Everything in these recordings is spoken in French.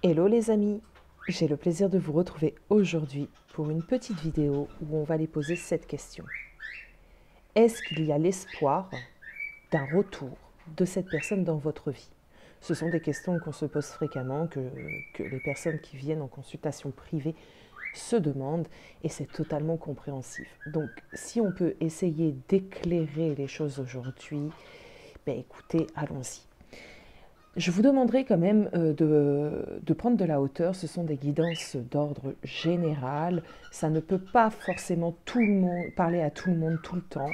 Hello les amis, j'ai le plaisir de vous retrouver aujourd'hui pour une petite vidéo où on va aller poser cette question. Est-ce qu'il y a l'espoir d'un retour de cette personne dans votre vie? Ce sont des questions qu'on se pose fréquemment, que les personnes qui viennent en consultation privée se demandent et c'est totalement compréhensif. Donc si on peut essayer d'éclairer les choses aujourd'hui, ben écoutez, allons-y. Je vous demanderai quand même de prendre de la hauteur. Ce sont des guidances d'ordre général. Ça ne peut pas forcément tout le monde, parler à tout le monde tout le temps.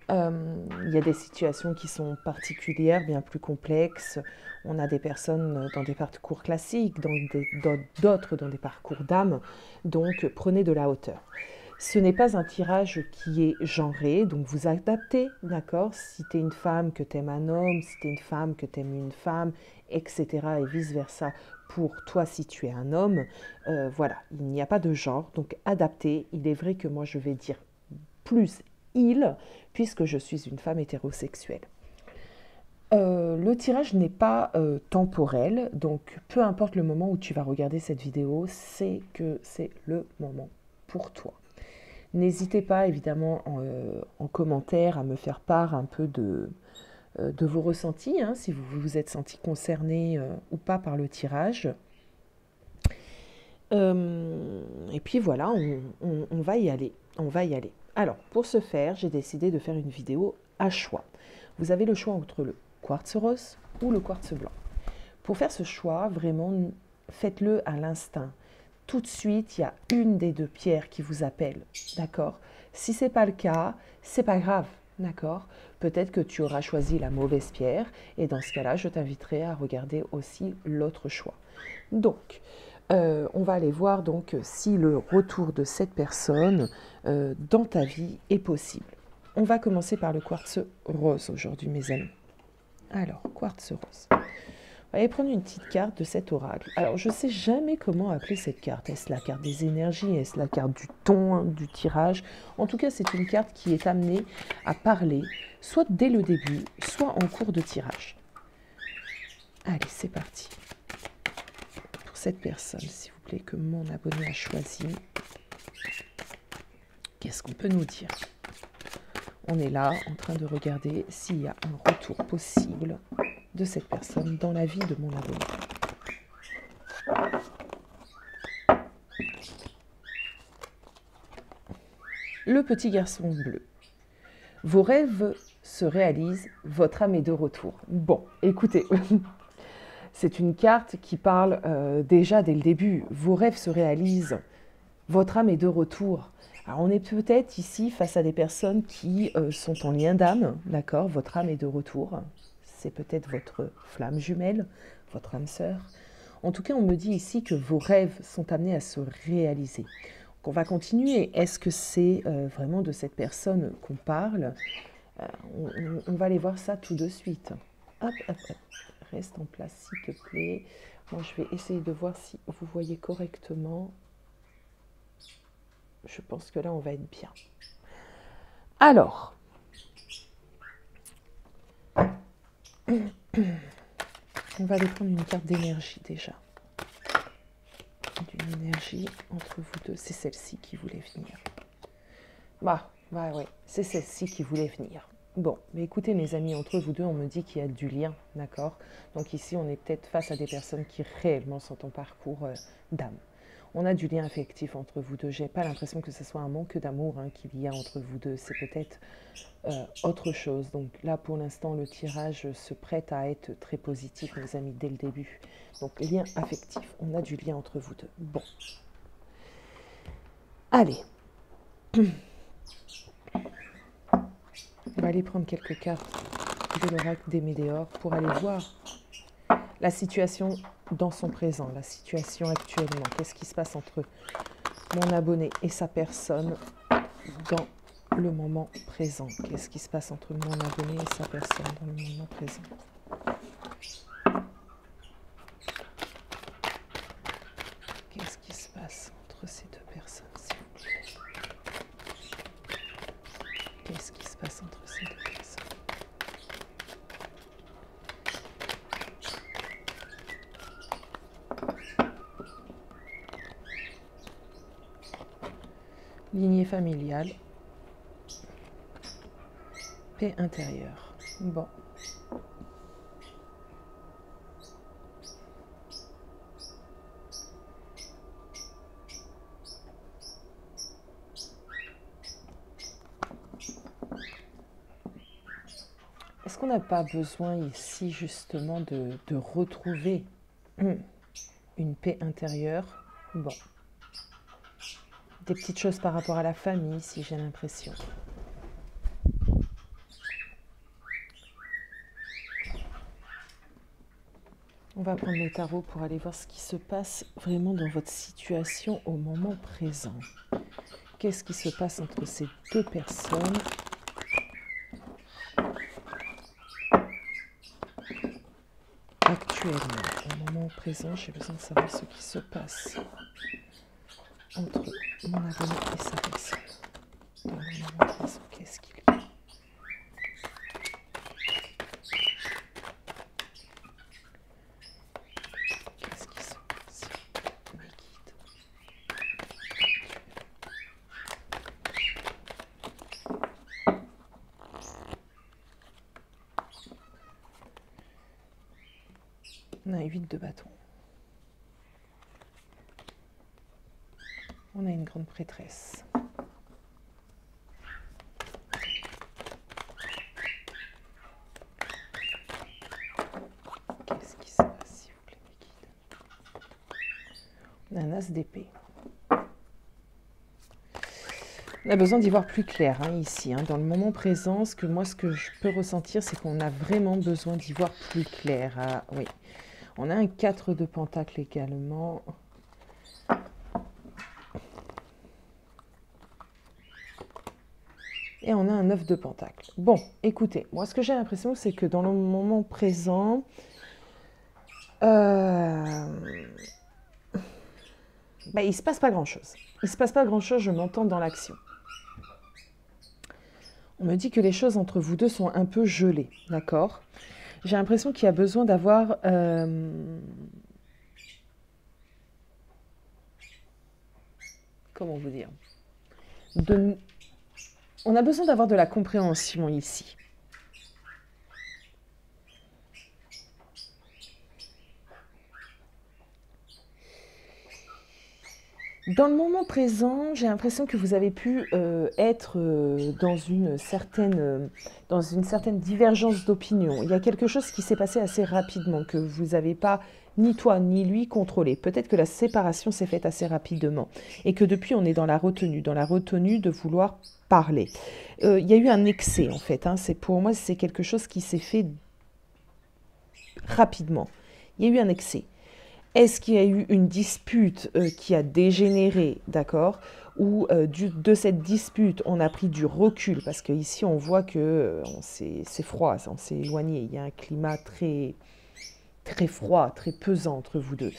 Il y a des situations qui sont particulières, bien plus complexes. On a des personnes dans des parcours classiques, d'autres dans des parcours d'âme. Donc prenez de la hauteur. Ce n'est pas un tirage qui est genré, donc vous adaptez, d'accord? Si tu es une femme, que tu aimes un homme, si tu es une femme, que tu aimes une femme, etc. et vice-versa pour toi si tu es un homme. Voilà, il n'y a pas de genre, donc adapté. Il est vrai que moi je vais dire plus il, puisque je suis une femme hétérosexuelle. Le tirage n'est pas temporel, donc peu importe le moment où tu vas regarder cette vidéo, c'est que c'est le moment pour toi. N'hésitez pas évidemment en commentaire à me faire part un peu de vos ressentis, hein, si vous vous êtes senti concerné ou pas par le tirage. Et puis voilà, on va y aller. On va y aller. Alors, pour ce faire, j'ai décidé de faire une vidéo à choix. Vous avez le choix entre le quartz rose ou le quartz blanc. Pour faire ce choix, vraiment, faites-le à l'instinct. Tout de suite, il y a une des deux pierres qui vous appelle, d'accord? Si ce n'est pas le cas, c'est pas grave, d'accord? Peut-être que tu auras choisi la mauvaise pierre et dans ce cas-là, je t'inviterai à regarder aussi l'autre choix. Donc, on va aller voir donc si le retour de cette personne dans ta vie est possible. On va commencer par le quartz rose aujourd'hui, mes amis. Alors, quartz rose. On va aller prendre une petite carte de cet oracle. Alors, je ne sais jamais comment appeler cette carte. Est-ce la carte des énergies? Est-ce la carte du ton, hein, du tirage? En tout cas, c'est une carte qui est amenée à parler, soit dès le début, soit en cours de tirage. Allez, c'est parti. Pour cette personne, s'il vous plaît, que mon abonné a choisi, qu'est-ce qu'on peut nous dire? On est là en train de regarder s'il y a un retour possible de cette personne dans la vie de mon abonné. Le petit garçon bleu. Vos rêves se réalisent, votre âme est de retour. Bon, écoutez, c'est une carte qui parle déjà dès le début. Vos rêves se réalisent, votre âme est de retour. Alors on est peut-être ici face à des personnes qui sont en lien d'âme, d'accord? Votre âme est de retour. C'est peut-être votre flamme jumelle, votre âme sœur. En tout cas, on me dit ici que vos rêves sont amenés à se réaliser. Donc on va continuer. Est-ce que c'est vraiment de cette personne qu'on parle? On va aller voir ça tout de suite. Hop, hop, hop. Reste en place, s'il te plaît. Moi, je vais essayer de voir si vous voyez correctement. Je pense que là, on va être bien. Alors, on va aller prendre une carte d'énergie déjà. D'une énergie entre vous deux. C'est celle-ci qui voulait venir. Bah ouais, c'est celle-ci qui voulait venir. Bon, mais écoutez mes amis, entre vous deux, on me dit qu'il y a du lien, d'accord? Donc ici, on est peut-être face à des personnes qui réellement sont en parcours d'âme. On a du lien affectif entre vous deux. J'ai pas l'impression que ce soit un manque d'amour hein, qu'il y a entre vous deux. C'est peut-être autre chose. Donc là, pour l'instant, le tirage se prête à être très positif, mes amis, dès le début. Donc, lien affectif. On a du lien entre vous deux. Bon. Allez. On va aller prendre quelques cartes de l'oracle des Médéors pour aller voir la situation dans son présent, la situation actuellement. Qu'est-ce qui se passe entre mon abonné et sa personne dans le moment présent? Qu'est-ce qui se passe entre mon abonné et sa personne dans le moment présent? Qu'est-ce qui se passe entre ces deux personnes, s'il vous plaît? Qu'est-ce qui se passe entre ces deux personnes? Lignée familiale. Paix intérieure. Bon. Est-ce qu'on n'a pas besoin ici justement de retrouver une paix intérieure? Bon. Des petites choses par rapport à la famille, si j'ai l'impression. On va prendre le tarot pour aller voir ce qui se passe vraiment dans votre situation au moment présent. Qu'est-ce qui se passe entre ces deux personnes? Actuellement, au moment présent, j'ai besoin de savoir ce qui se passe entre mon abonné et sa personne. Dans le moment présent, qu'est-ce qu'il y a? Qu'est-ce qui se passe? Mes guides. On a 8 de bâton. On a une grande prêtresse. Qu'est-ce qui se passe, s'il vous plaît, mes guides? On a un as d'épée. On a besoin d'y voir plus clair ici. Dans le moment présent, ce que je peux ressentir, c'est qu'on a vraiment besoin d'y voir plus clair. Ah, oui. On a un 4 de pentacle également. Et on a un 9 de pentacle. Bon, écoutez, moi ce que j'ai l'impression, c'est que dans le moment présent, il ne se passe pas grand-chose. Il ne se passe pas grand-chose, je m'entends dans l'action. On me dit que les choses entre vous deux sont un peu gelées, d'accord? J'ai l'impression qu'il y a besoin d'avoir... comment vous dire? On a besoin d'avoir de la compréhension ici. Dans le moment présent, j'ai l'impression que vous avez pu être dans une certaine divergence d'opinion. Il y a quelque chose qui s'est passé assez rapidement, que vous n'avez pas, ni toi ni lui, contrôlé. Peut-être que la séparation s'est faite assez rapidement et que depuis, on est dans la retenue de vouloir parler. Il y a eu un excès, en fait. Pour moi, c'est quelque chose qui s'est fait rapidement. Il y a eu un excès. Est-ce qu'il y a eu une dispute qui a dégénéré, d'accord? Ou de cette dispute, on a pris du recul, parce qu'ici, on voit que c'est froid, on s'est éloigné. Il y a un climat très, très froid, très pesant entre vous deux.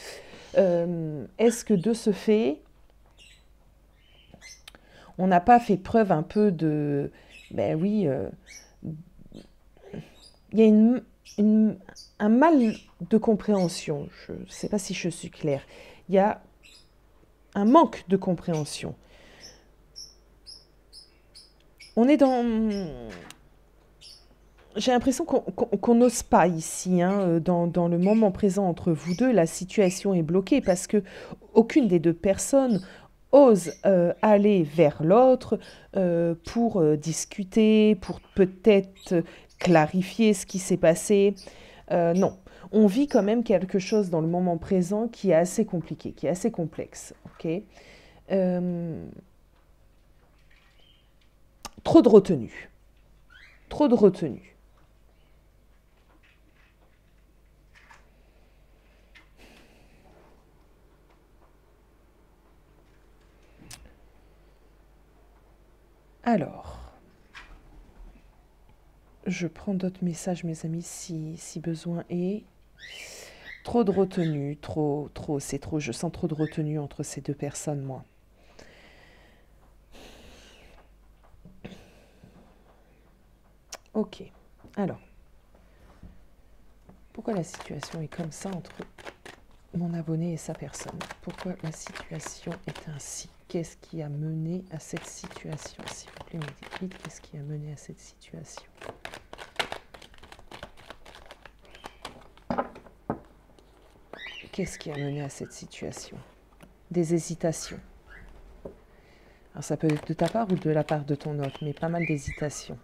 Est-ce que de ce fait, on n'a pas fait preuve un peu de... Ben oui, il y a un mal de compréhension. Je ne sais pas si je suis claire. Il y a un manque de compréhension. On est dans... J'ai l'impression qu'on n'ose pas ici, dans le moment présent entre vous deux, la situation est bloquée parce que aucune des deux personnes ose aller vers l'autre pour discuter, pour peut-être clarifier ce qui s'est passé. Non, on vit quand même quelque chose dans le moment présent qui est assez compliqué, qui est assez complexe. Okay, trop de retenue. Trop de retenue. Alors, je prends d'autres messages, mes amis, si besoin est. Trop de retenue, c'est trop. Je sens trop de retenue entre ces deux personnes, moi. Ok, alors, pourquoi la situation est comme ça entre mon abonné et sa personne? Pourquoi la situation est ainsi? qu'est-ce qui a mené à cette situation? S'il vous plaît, mes guides, qu'est-ce qui a mené à cette situation? Qu'est-ce qui a mené à cette situation? Des hésitations. Alors ça peut être de ta part ou de la part de ton hôte, mais pas mal d'hésitations.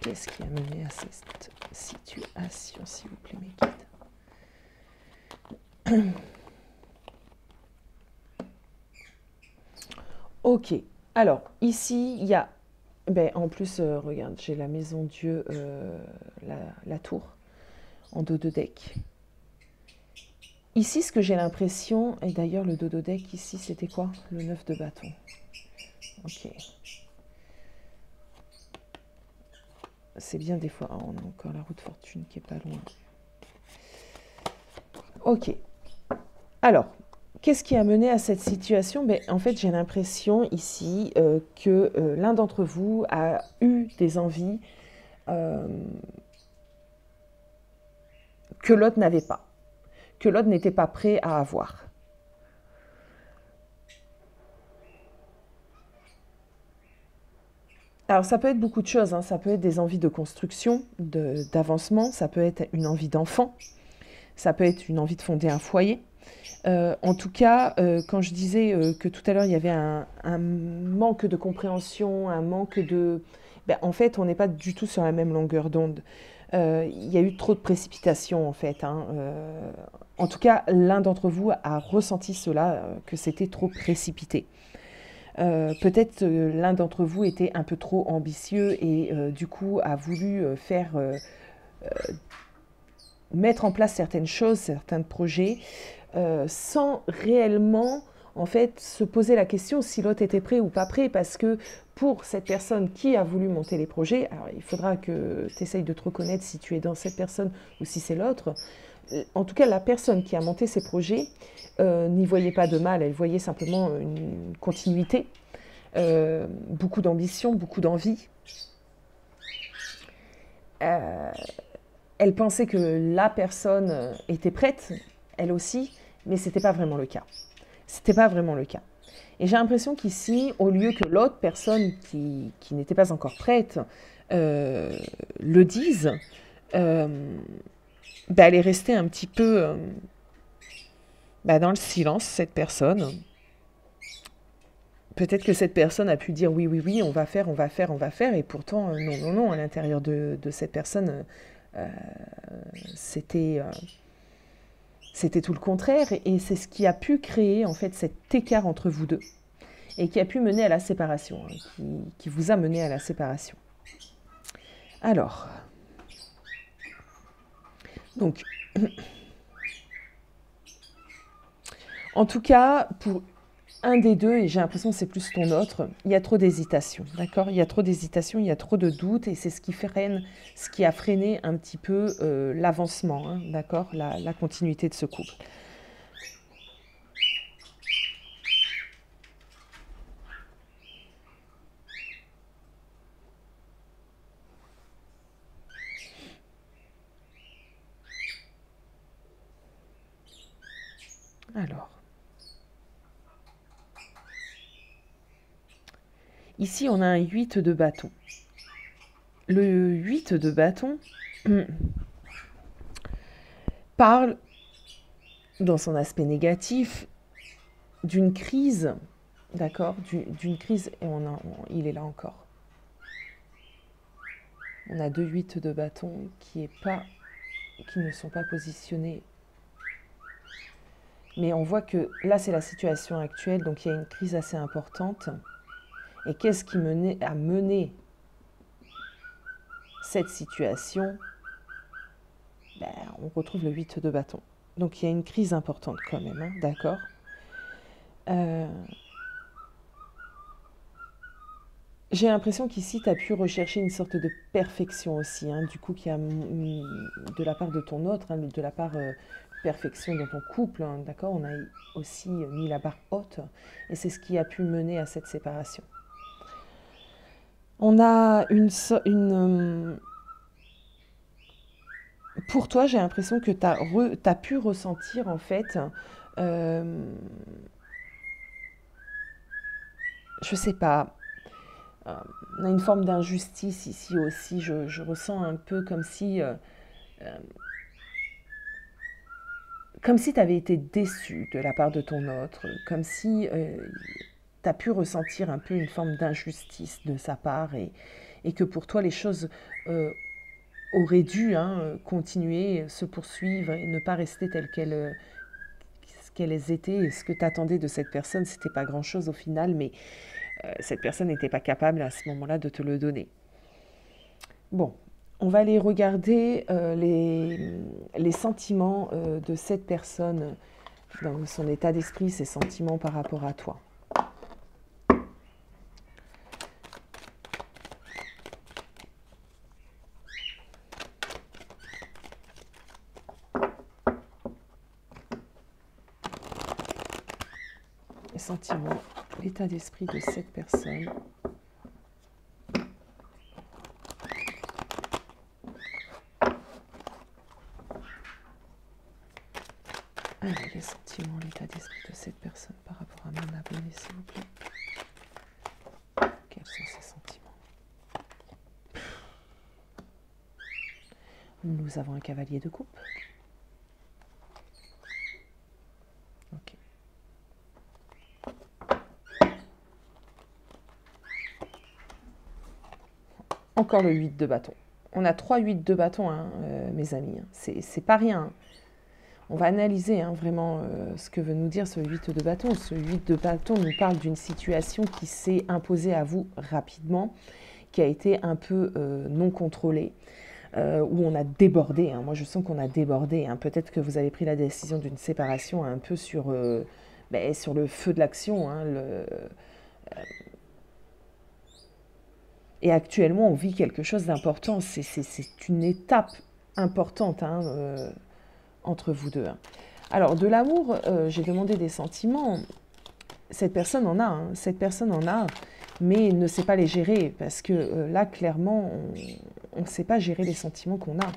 Qu'est-ce qui a mené à cette situation, s'il vous plaît, mes guides? Ok, alors ici, il y a, en plus, regarde, j'ai la maison Dieu, la tour, en dodo deck. Ici, ce que j'ai l'impression, et d'ailleurs le dodo deck ici, c'était quoi? Le 9 de bâton. Ok. C'est bien des fois, on a encore la roue de fortune qui est pas loin. Ok. Alors, qu'est-ce qui a mené à cette situation? En fait, j'ai l'impression ici que l'un d'entre vous a eu des envies que l'autre n'avait pas, que l'autre n'était pas prêt à avoir. Alors, ça peut être beaucoup de choses, hein. Ça peut être des envies de construction, d'avancement, ça peut être une envie d'enfant, ça peut être une envie de fonder un foyer. En tout cas, quand je disais que tout à l'heure, il y avait un manque de compréhension, un manque de... en fait, on n'est pas du tout sur la même longueur d'onde. Il y a eu trop de précipitations, en fait. Hein. En tout cas, l'un d'entre vous a ressenti cela, que c'était trop précipité. Peut-être l'un d'entre vous était un peu trop ambitieux et du coup a voulu mettre en place certaines choses, certains projets, sans réellement en fait se poser la question si l'autre était prêt ou pas prêt, parce que pour cette personne qui a voulu monter les projets, alors il faudra que tu essayes de te reconnaître si tu es dans cette personne ou si c'est l'autre. En tout cas, la personne qui a monté ces projets n'y voyait pas de mal, elle voyait simplement une continuité, beaucoup d'ambition, beaucoup d'envie. Elle pensait que la personne était prête, elle aussi, mais ce n'était pas vraiment le cas. C'était pas vraiment le cas. Et j'ai l'impression qu'ici, au lieu que l'autre personne qui n'était pas encore prête le dise, elle est restée un petit peu dans le silence, cette personne. Peut-être que cette personne a pu dire oui, oui, oui, on va faire, on va faire, on va faire, et pourtant, non, non, non, à l'intérieur de cette personne, c'était tout le contraire, et c'est ce qui a pu créer en fait cet écart entre vous deux, et qui a pu mener à la séparation, hein, qui vous a mené à la séparation. Alors, donc, en tout cas, pour un des deux, et j'ai l'impression que c'est plus ton autre, il y a trop d'hésitation, d'accord? Il y a trop d'hésitation, il y a trop de doutes, et c'est ce qui a freiné un petit peu l'avancement, hein, d'accord? La continuité de ce couple. Alors, ici on a un 8 de bâton. Le 8 de bâton parle, dans son aspect négatif, d'une crise, d'accord, d'une crise, et il est là encore. On a 2 8 de bâton qui ne sont pas positionnés. Mais on voit que là, c'est la situation actuelle, donc il y a une crise assez importante. Et qu'est-ce qui a mené cette situation? On retrouve le 8 de bâton. Donc, il y a une crise importante quand même, hein, d'accord. J'ai l'impression qu'ici, tu as pu rechercher une sorte de perfection aussi, hein, du coup, qui a de la part de ton autre, hein, de la part perfection dans ton couple, hein, d'accord. On a aussi mis la barre haute, et c'est ce qui a pu mener à cette séparation. On a pour toi, j'ai l'impression que tu as pu ressentir, en fait, je sais pas, on a une forme d'injustice ici aussi. Je ressens un peu comme si tu avais été déçu de la part de ton autre, comme si tu as pu ressentir un peu une forme d'injustice de sa part et que pour toi les choses euh, auraient dû, hein, continuer, se poursuivre et ne pas rester telles qu'elles étaient. Et ce que tu attendais de cette personne, c'était pas grand-chose au final, mais cette personne n'était pas capable à ce moment-là de te le donner. Bon, on va aller regarder les sentiments de cette personne, dans son état d'esprit, ses sentiments par rapport à toi. Les sentiments, l'état d'esprit de cette personne. Allez, les sentiments, l'état d'esprit de cette personne par rapport à mon abonné, s'il vous plaît. Quels sont ces sentiments? Nous avons un cavalier de coupe. Ok. Encore le 8 de bâton. On a 3 8 de bâton, hein, mes amis. C'est pas rien. Hein. On va analyser hein, vraiment ce que veut nous dire ce 8 de bâton. Ce 8 de bâton nous parle d'une situation qui s'est imposée à vous rapidement, qui a été un peu non contrôlée, où on a débordé. Hein. Moi, je sens qu'on a débordé. Hein. Peut-être que vous avez pris la décision d'une séparation un peu sur le feu de l'action. Hein, et actuellement, on vit quelque chose d'important. C'est une étape importante hein, entre vous deux. Hein. Alors, de l'amour, j'ai demandé des sentiments. Cette personne en a, hein, mais ne sait pas les gérer, parce que là, clairement, on ne sait pas gérer les sentiments qu'on a.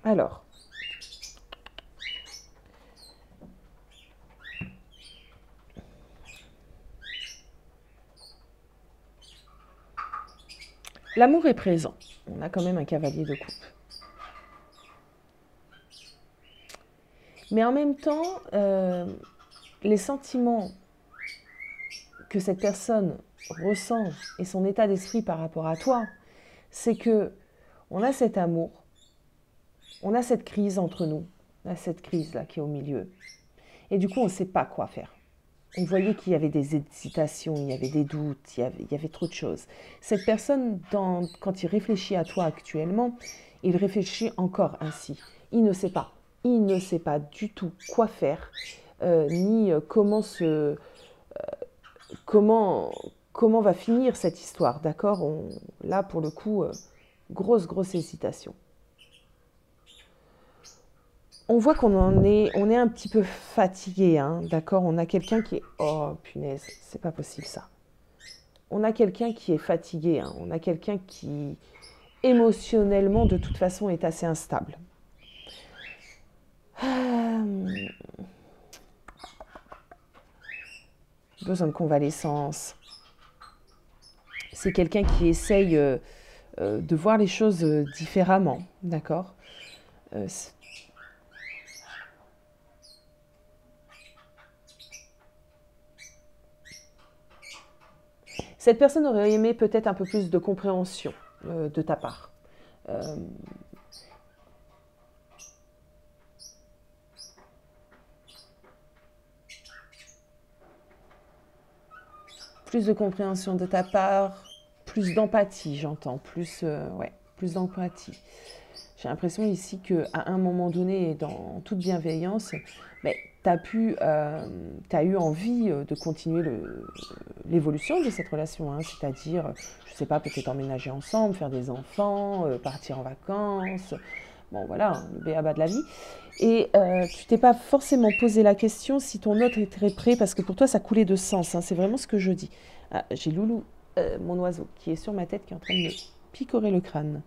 Alors, l'amour est présent. On a quand même un cavalier de coupe. Mais en même temps, les sentiments que cette personne ressent et son état d'esprit par rapport à toi, c'est que on a cet amour, on a cette crise entre nous, on a cette crise-là qui est au milieu. Et du coup, on ne sait pas quoi faire. On voyait qu'il y avait des hésitations, il y avait des doutes, il y avait trop de choses. Cette personne, quand il réfléchit à toi actuellement, il réfléchit encore ainsi. Il ne sait pas. Il ne sait pas du tout quoi faire, ni comment va finir cette histoire, d'accord. Là, pour le coup, grosse hésitation. On voit on est un petit peu fatigué, hein, d'accord. On a quelqu'un qui est... Oh, punaise, c'est pas possible ça. On a quelqu'un qui est fatigué, hein. On a quelqu'un qui, émotionnellement, de toute façon, est assez instable. Besoin de convalescence. C'est quelqu'un qui essaye de voir les choses différemment, d'accord. Cette personne aurait aimé peut-être un peu plus de compréhension de ta part. plus de compréhension de ta part, plus d'empathie, j'entends, plus, ouais, plus d'empathie. J'ai l'impression ici qu'à un moment donné, dans toute bienveillance, tu as eu envie de continuer l'évolution de cette relation, hein, c'est-à-dire, je ne sais pas, peut-être emménager ensemble, faire des enfants, partir en vacances, bon voilà, le b.a.-ba de la vie. Et tu t'es pas forcément posé la question si ton autre était prêt, parce que pour toi ça coulait de sens, hein, c'est vraiment ce que je dis. Ah, j'ai Loulou, mon oiseau, qui est sur ma tête, qui est en train de me picorer le crâne.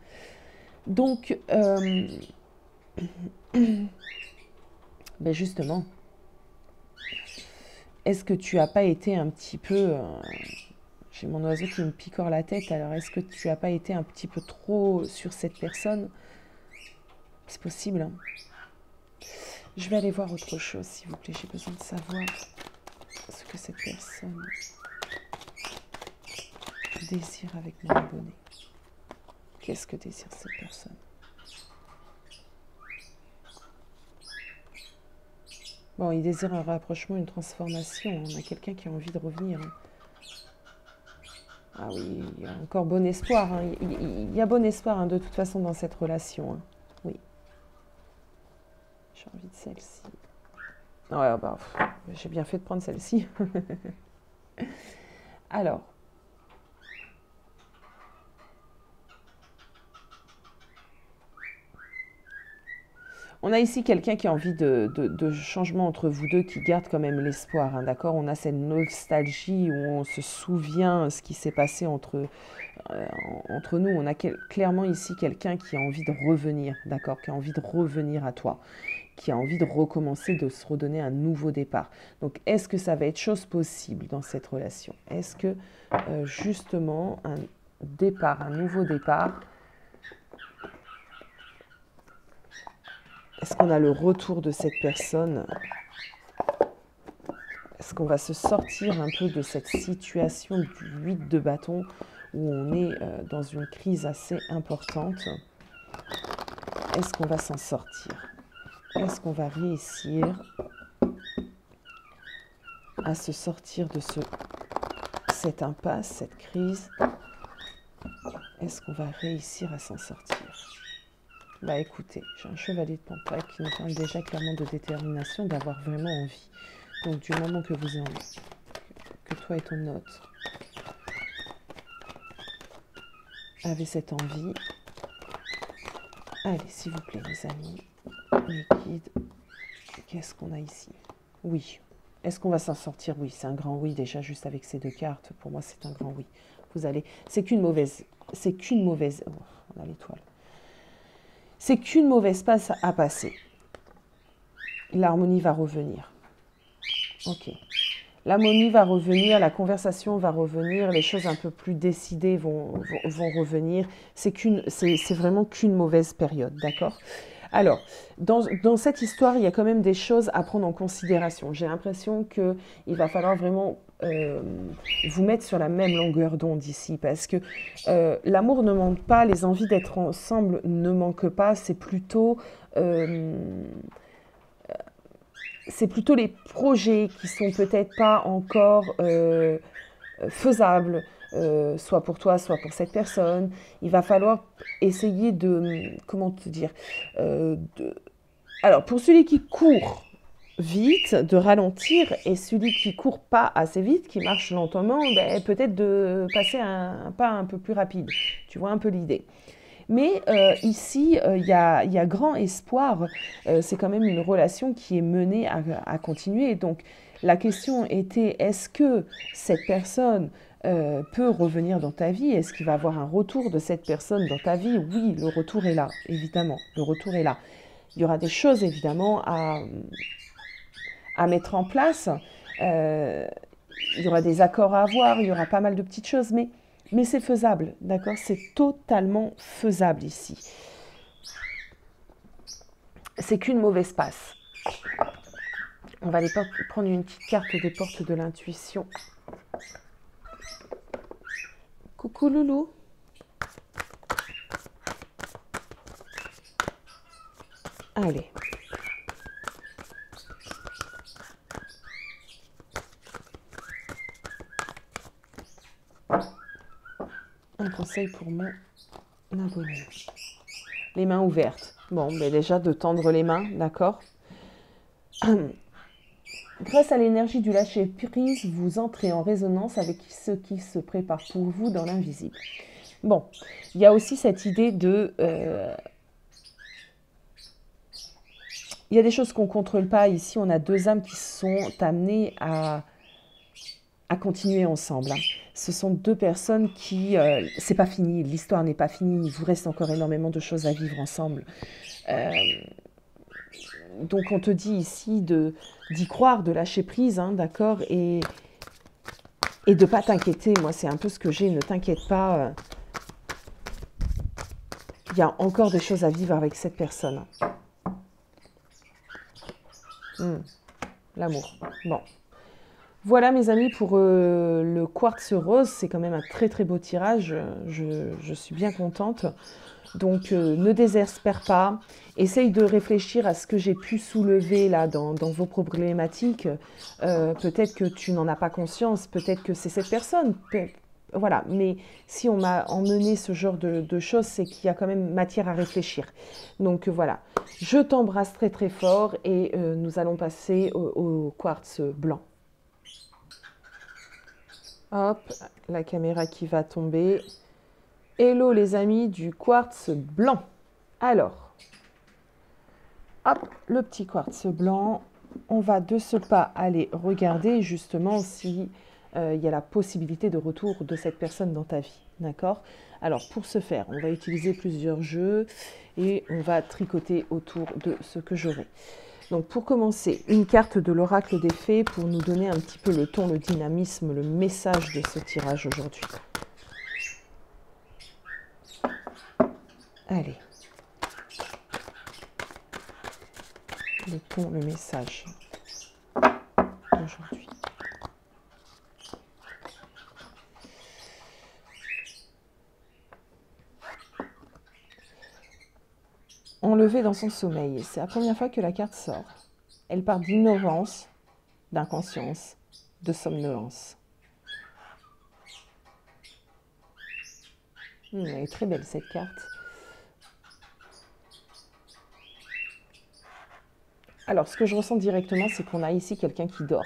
Donc, ben justement, est-ce que tu n'as pas été un petit peu... j'ai mon oiseau qui me picore la tête, alors est-ce que tu n'as pas été un petit peu trop sur cette personne? C'est possible, hein. Je vais aller voir autre chose, s'il vous plaît. J'ai besoin de savoir ce que cette personne désire avec mon abonné. Qu'est-ce que désire cette personne? Bon, il désire un rapprochement, une transformation. On a quelqu'un qui a envie de revenir. Ah oui, il y a encore bon espoir. Hein. Il y a bon espoir, hein, de toute façon, dans cette relation. Hein. Oui. J'ai envie de celle-ci. Ouais, bah, j'ai bien fait de prendre celle-ci. Alors. On a ici quelqu'un qui a envie de changement entre vous deux, qui garde quand même l'espoir, hein, d'accord? On a cette nostalgie où on se souvient ce qui s'est passé entre nous. On a clairement ici quelqu'un qui a envie de revenir, d'accord? Qui a envie de revenir à toi, qui a envie de recommencer, de se redonner un nouveau départ. Donc, est-ce que ça va être chose possible dans cette relation? Est-ce que, justement, un départ, un nouveau départ... Est-ce qu'on a le retour de cette personne? Est-ce qu'on va se sortir un peu de cette situation du 8 de bâton où on est dans une crise assez importante? Est-ce qu'on va s'en sortir? Est-ce qu'on va réussir à se sortir de cette impasse, cette crise? Est-ce qu'on va réussir à s'en sortir? Bah écoutez, j'ai un chevalier de pentacle qui nous parle déjà clairement de détermination, d'avoir vraiment envie. Donc du moment que vous avez envie, que toi et ton hôte avez cette envie, allez s'il vous plaît les amis, mes guides, qu'est-ce qu'on a ici? Oui. Est-ce qu'on va s'en sortir? Oui, c'est un grand oui déjà juste avec ces deux cartes. Pour moi c'est un grand oui. Vous allez, c'est qu'une mauvaise, oh, on a l'étoile. C'est qu'une mauvaise passe à passer. L'harmonie va revenir. Ok. L'harmonie va revenir, la conversation va revenir, les choses un peu plus décidées vont revenir. C'est vraiment qu'une mauvaise période, d'accord? Alors, dans cette histoire, il y a quand même des choses à prendre en considération. J'ai l'impression qu'il va falloir vraiment vous mettre sur la même longueur d'onde ici, parce que l'amour ne manque pas, les envies d'être ensemble ne manquent pas, c'est plutôt les projets qui sont peut-être pas encore faisables, soit pour toi, soit pour cette personne. Il va falloir essayer de, comment te dire, alors pour celui qui court vite, de ralentir, et celui qui court pas assez vite, qui marche lentement, ben, peut-être de passer un pas un peu plus rapide. Tu vois un peu l'idée. Mais ici, il y a grand espoir. C'est quand même une relation qui est menée à continuer. Donc, la question était, est-ce que cette personne peut revenir dans ta vie? Est-ce qu'il va y avoir un retour de cette personne dans ta vie? Oui, le retour est là, évidemment. Le retour est là. Il y aura des choses, évidemment, à mettre en place. Il y aura des accords à avoir, il y aura pas mal de petites choses, mais c'est faisable, d'accord? C'est totalement faisable ici. C'est qu'une mauvaise passe. On va aller prendre une petite carte des portes de l'intuition. Coucou Loulou. Allez. Un conseil pour mon abonné. Les mains ouvertes. Bon, mais déjà de tendre les mains, d'accord. Grâce à l'énergie du lâcher-prise, vous entrez en résonance avec ce qui se prépare pour vous dans l'invisible. Bon, il y a aussi cette idée de... il y a des choses qu'on ne contrôle pas. Ici, on a deux âmes qui sont amenées à continuer ensemble. Ce sont deux personnes qui... c'est pas fini, l'histoire n'est pas finie. Il vous reste encore énormément de choses à vivre ensemble. Donc, on te dit ici d'y croire, de lâcher prise, hein, d'accord, et de ne pas t'inquiéter. Moi, c'est un peu ce que j'ai. Ne t'inquiète pas. Il y a encore des choses à vivre avec cette personne. L'amour. Bon. Voilà, mes amis, pour le quartz rose. C'est quand même un très, très beau tirage. Je suis bien contente. Donc, ne désespère pas. Essaye de réfléchir à ce que j'ai pu soulever là dans vos problématiques. Peut-être que tu n'en as pas conscience. Peut-être que c'est cette personne. Voilà, mais si on m'a emmené ce genre de choses, c'est qu'il y a quand même matière à réfléchir. Donc voilà, je t'embrasse très très fort et nous allons passer au quartz blanc. Hop, la caméra qui va tomber. Hello les amis du quartz blanc. Alors, hop, le petit quartz blanc. On va de ce pas aller regarder justement si... il y a la possibilité de retour de cette personne dans ta vie, d'accord? Alors, pour ce faire, on va utiliser plusieurs jeux et on va tricoter autour de ce que j'aurai. Donc, pour commencer, une carte de l'oracle des fées pour nous donner un petit peu le ton, le dynamisme, le message de ce tirage aujourd'hui. Allez. Le ton, le message d'aujourd'hui. Enlevé dans son sommeil. C'est la première fois que la carte sort. Elle part d'ignorance, d'inconscience, de somnolence. Elle est très belle cette carte. Alors, ce que je ressens directement, c'est qu'on a ici quelqu'un qui dort.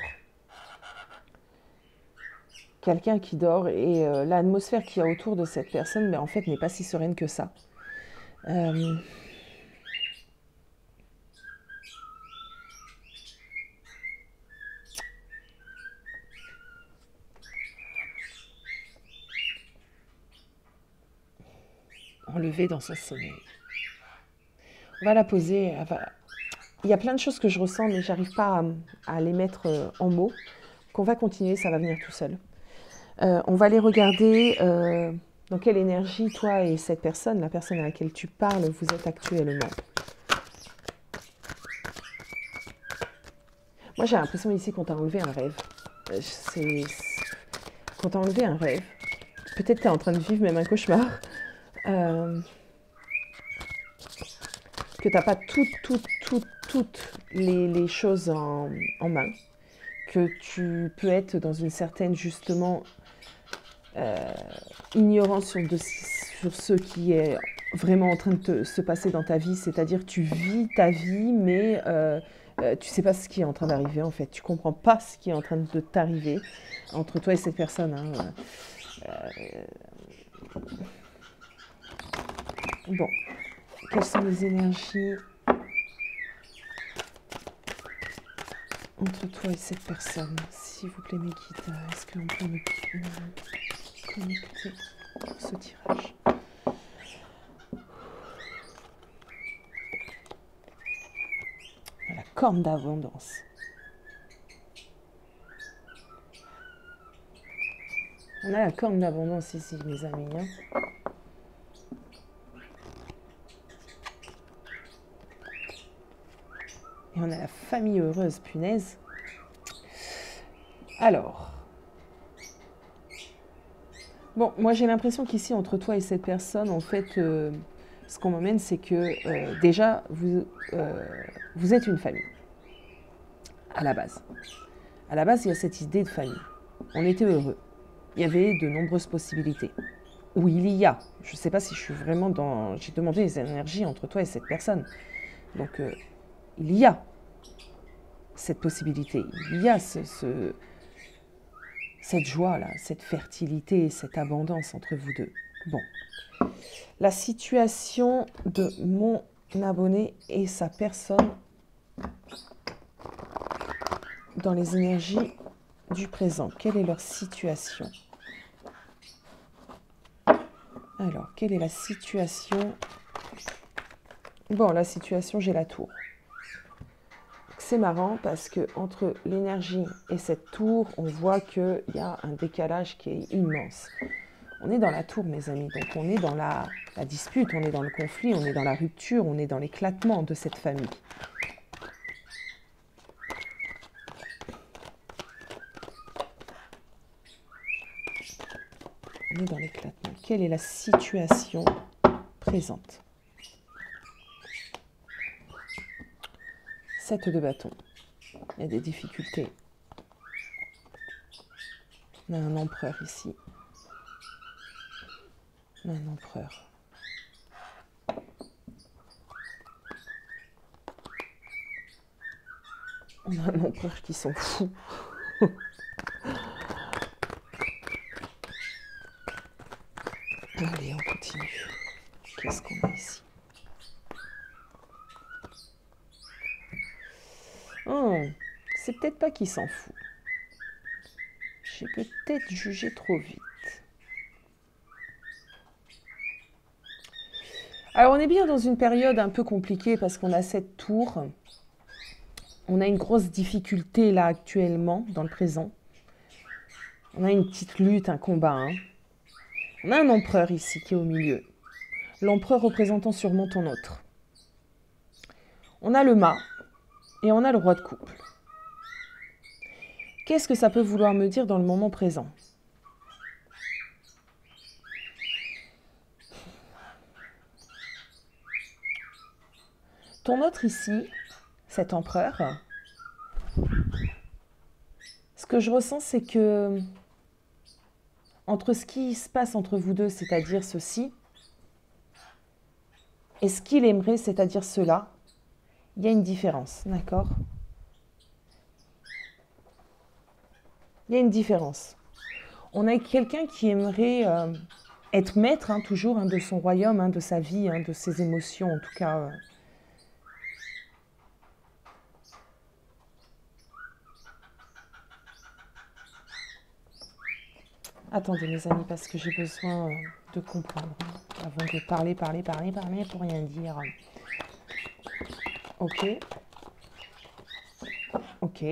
Quelqu'un qui dort et l'atmosphère qu'il y a autour de cette personne, mais en fait, n'est pas si sereine que ça. Enlevée dans son sommeil. On va la poser. Il y a plein de choses que je ressens, mais j'arrive pas à les mettre en mots. Donc, on va continuer, ça va venir tout seul. On va aller regarder dans quelle énergie, toi et cette personne, la personne à laquelle tu parles, vous êtes actuellement. Moi, j'ai l'impression ici qu'on t'a enlevé un rêve. Qu'on t'a enlevé un rêve. Peut-être que tu es en train de vivre même un cauchemar. Que tu n'as pas toutes les choses en main. Que tu peux être dans une certaine, justement, ignorance sur ce qui est vraiment en train de se passer dans ta vie. C'est-à-dire tu vis ta vie, mais tu sais pas ce qui est en train d'arriver, en fait. Tu comprends pas ce qui est en train de t'arriver entre toi et cette personne. Bon, quelles sont les énergies entre toi et cette personne? S'il vous plaît, mes guides, est-ce qu'on peut me connecter pour ce tirage? La corne d'abondance. On a la corne d'abondance ici, mes amis. Et on a la famille heureuse, punaise. Alors. Bon, moi j'ai l'impression qu'ici, entre toi et cette personne, en fait, ce qu'on m'emmène, c'est que déjà, vous êtes une famille. À la base. À la base, il y a cette idée de famille. On était heureux. Il y avait de nombreuses possibilités. ou il y a. Je ne sais pas si je suis vraiment dans... J'ai demandé les énergies entre toi et cette personne. Donc, il y a cette possibilité. Il y a cette joie-là, cette fertilité, cette abondance entre vous deux. Bon. La situation de mon abonné et sa personne dans les énergies du présent. Quelle est leur situation? Alors, quelle est la situation? Bon, la situation, j'ai la tour. C'est marrant parce que entre l'énergie et cette tour, on voit qu'il y a un décalage qui est immense. On est dans la tour, mes amis, donc on est dans la dispute, on est dans le conflit, on est dans la rupture, on est dans l'éclatement de cette famille. On est dans l'éclatement. Quelle est la situation présente? 7 de bâton. Il y a des difficultés. On a un empereur ici. On a un empereur. On a un empereur qui s'en fout. Allez, on continue. Qu'est-ce qu'on a ici? Oh, c'est peut-être pas qu'il s'en fout. J'ai peut-être jugé trop vite. Alors, on est bien dans une période un peu compliquée parce qu'on a cette tour. On a une grosse difficulté là actuellement, dans le présent. On a une petite lutte, un combat. Hein. On a un empereur ici qui est au milieu. L'empereur représentant sûrement ton autre. On a le mât et on a le roi de coupe. Qu'est-ce que ça peut vouloir me dire dans le moment présent? Ton autre ici, cet empereur, ce que je ressens, c'est que entre ce qui se passe entre vous deux, c'est-à-dire ceci, et ce qu'il aimerait, c'est-à-dire cela, il y a une différence, d'accord? Il y a une différence. On a quelqu'un qui aimerait être maître, hein, toujours, hein, de son royaume, hein, de sa vie, hein, de ses émotions, en tout cas. Attendez, mes amis, parce que j'ai besoin de comprendre, hein, avant de parler, pour rien dire. Ok. Ok.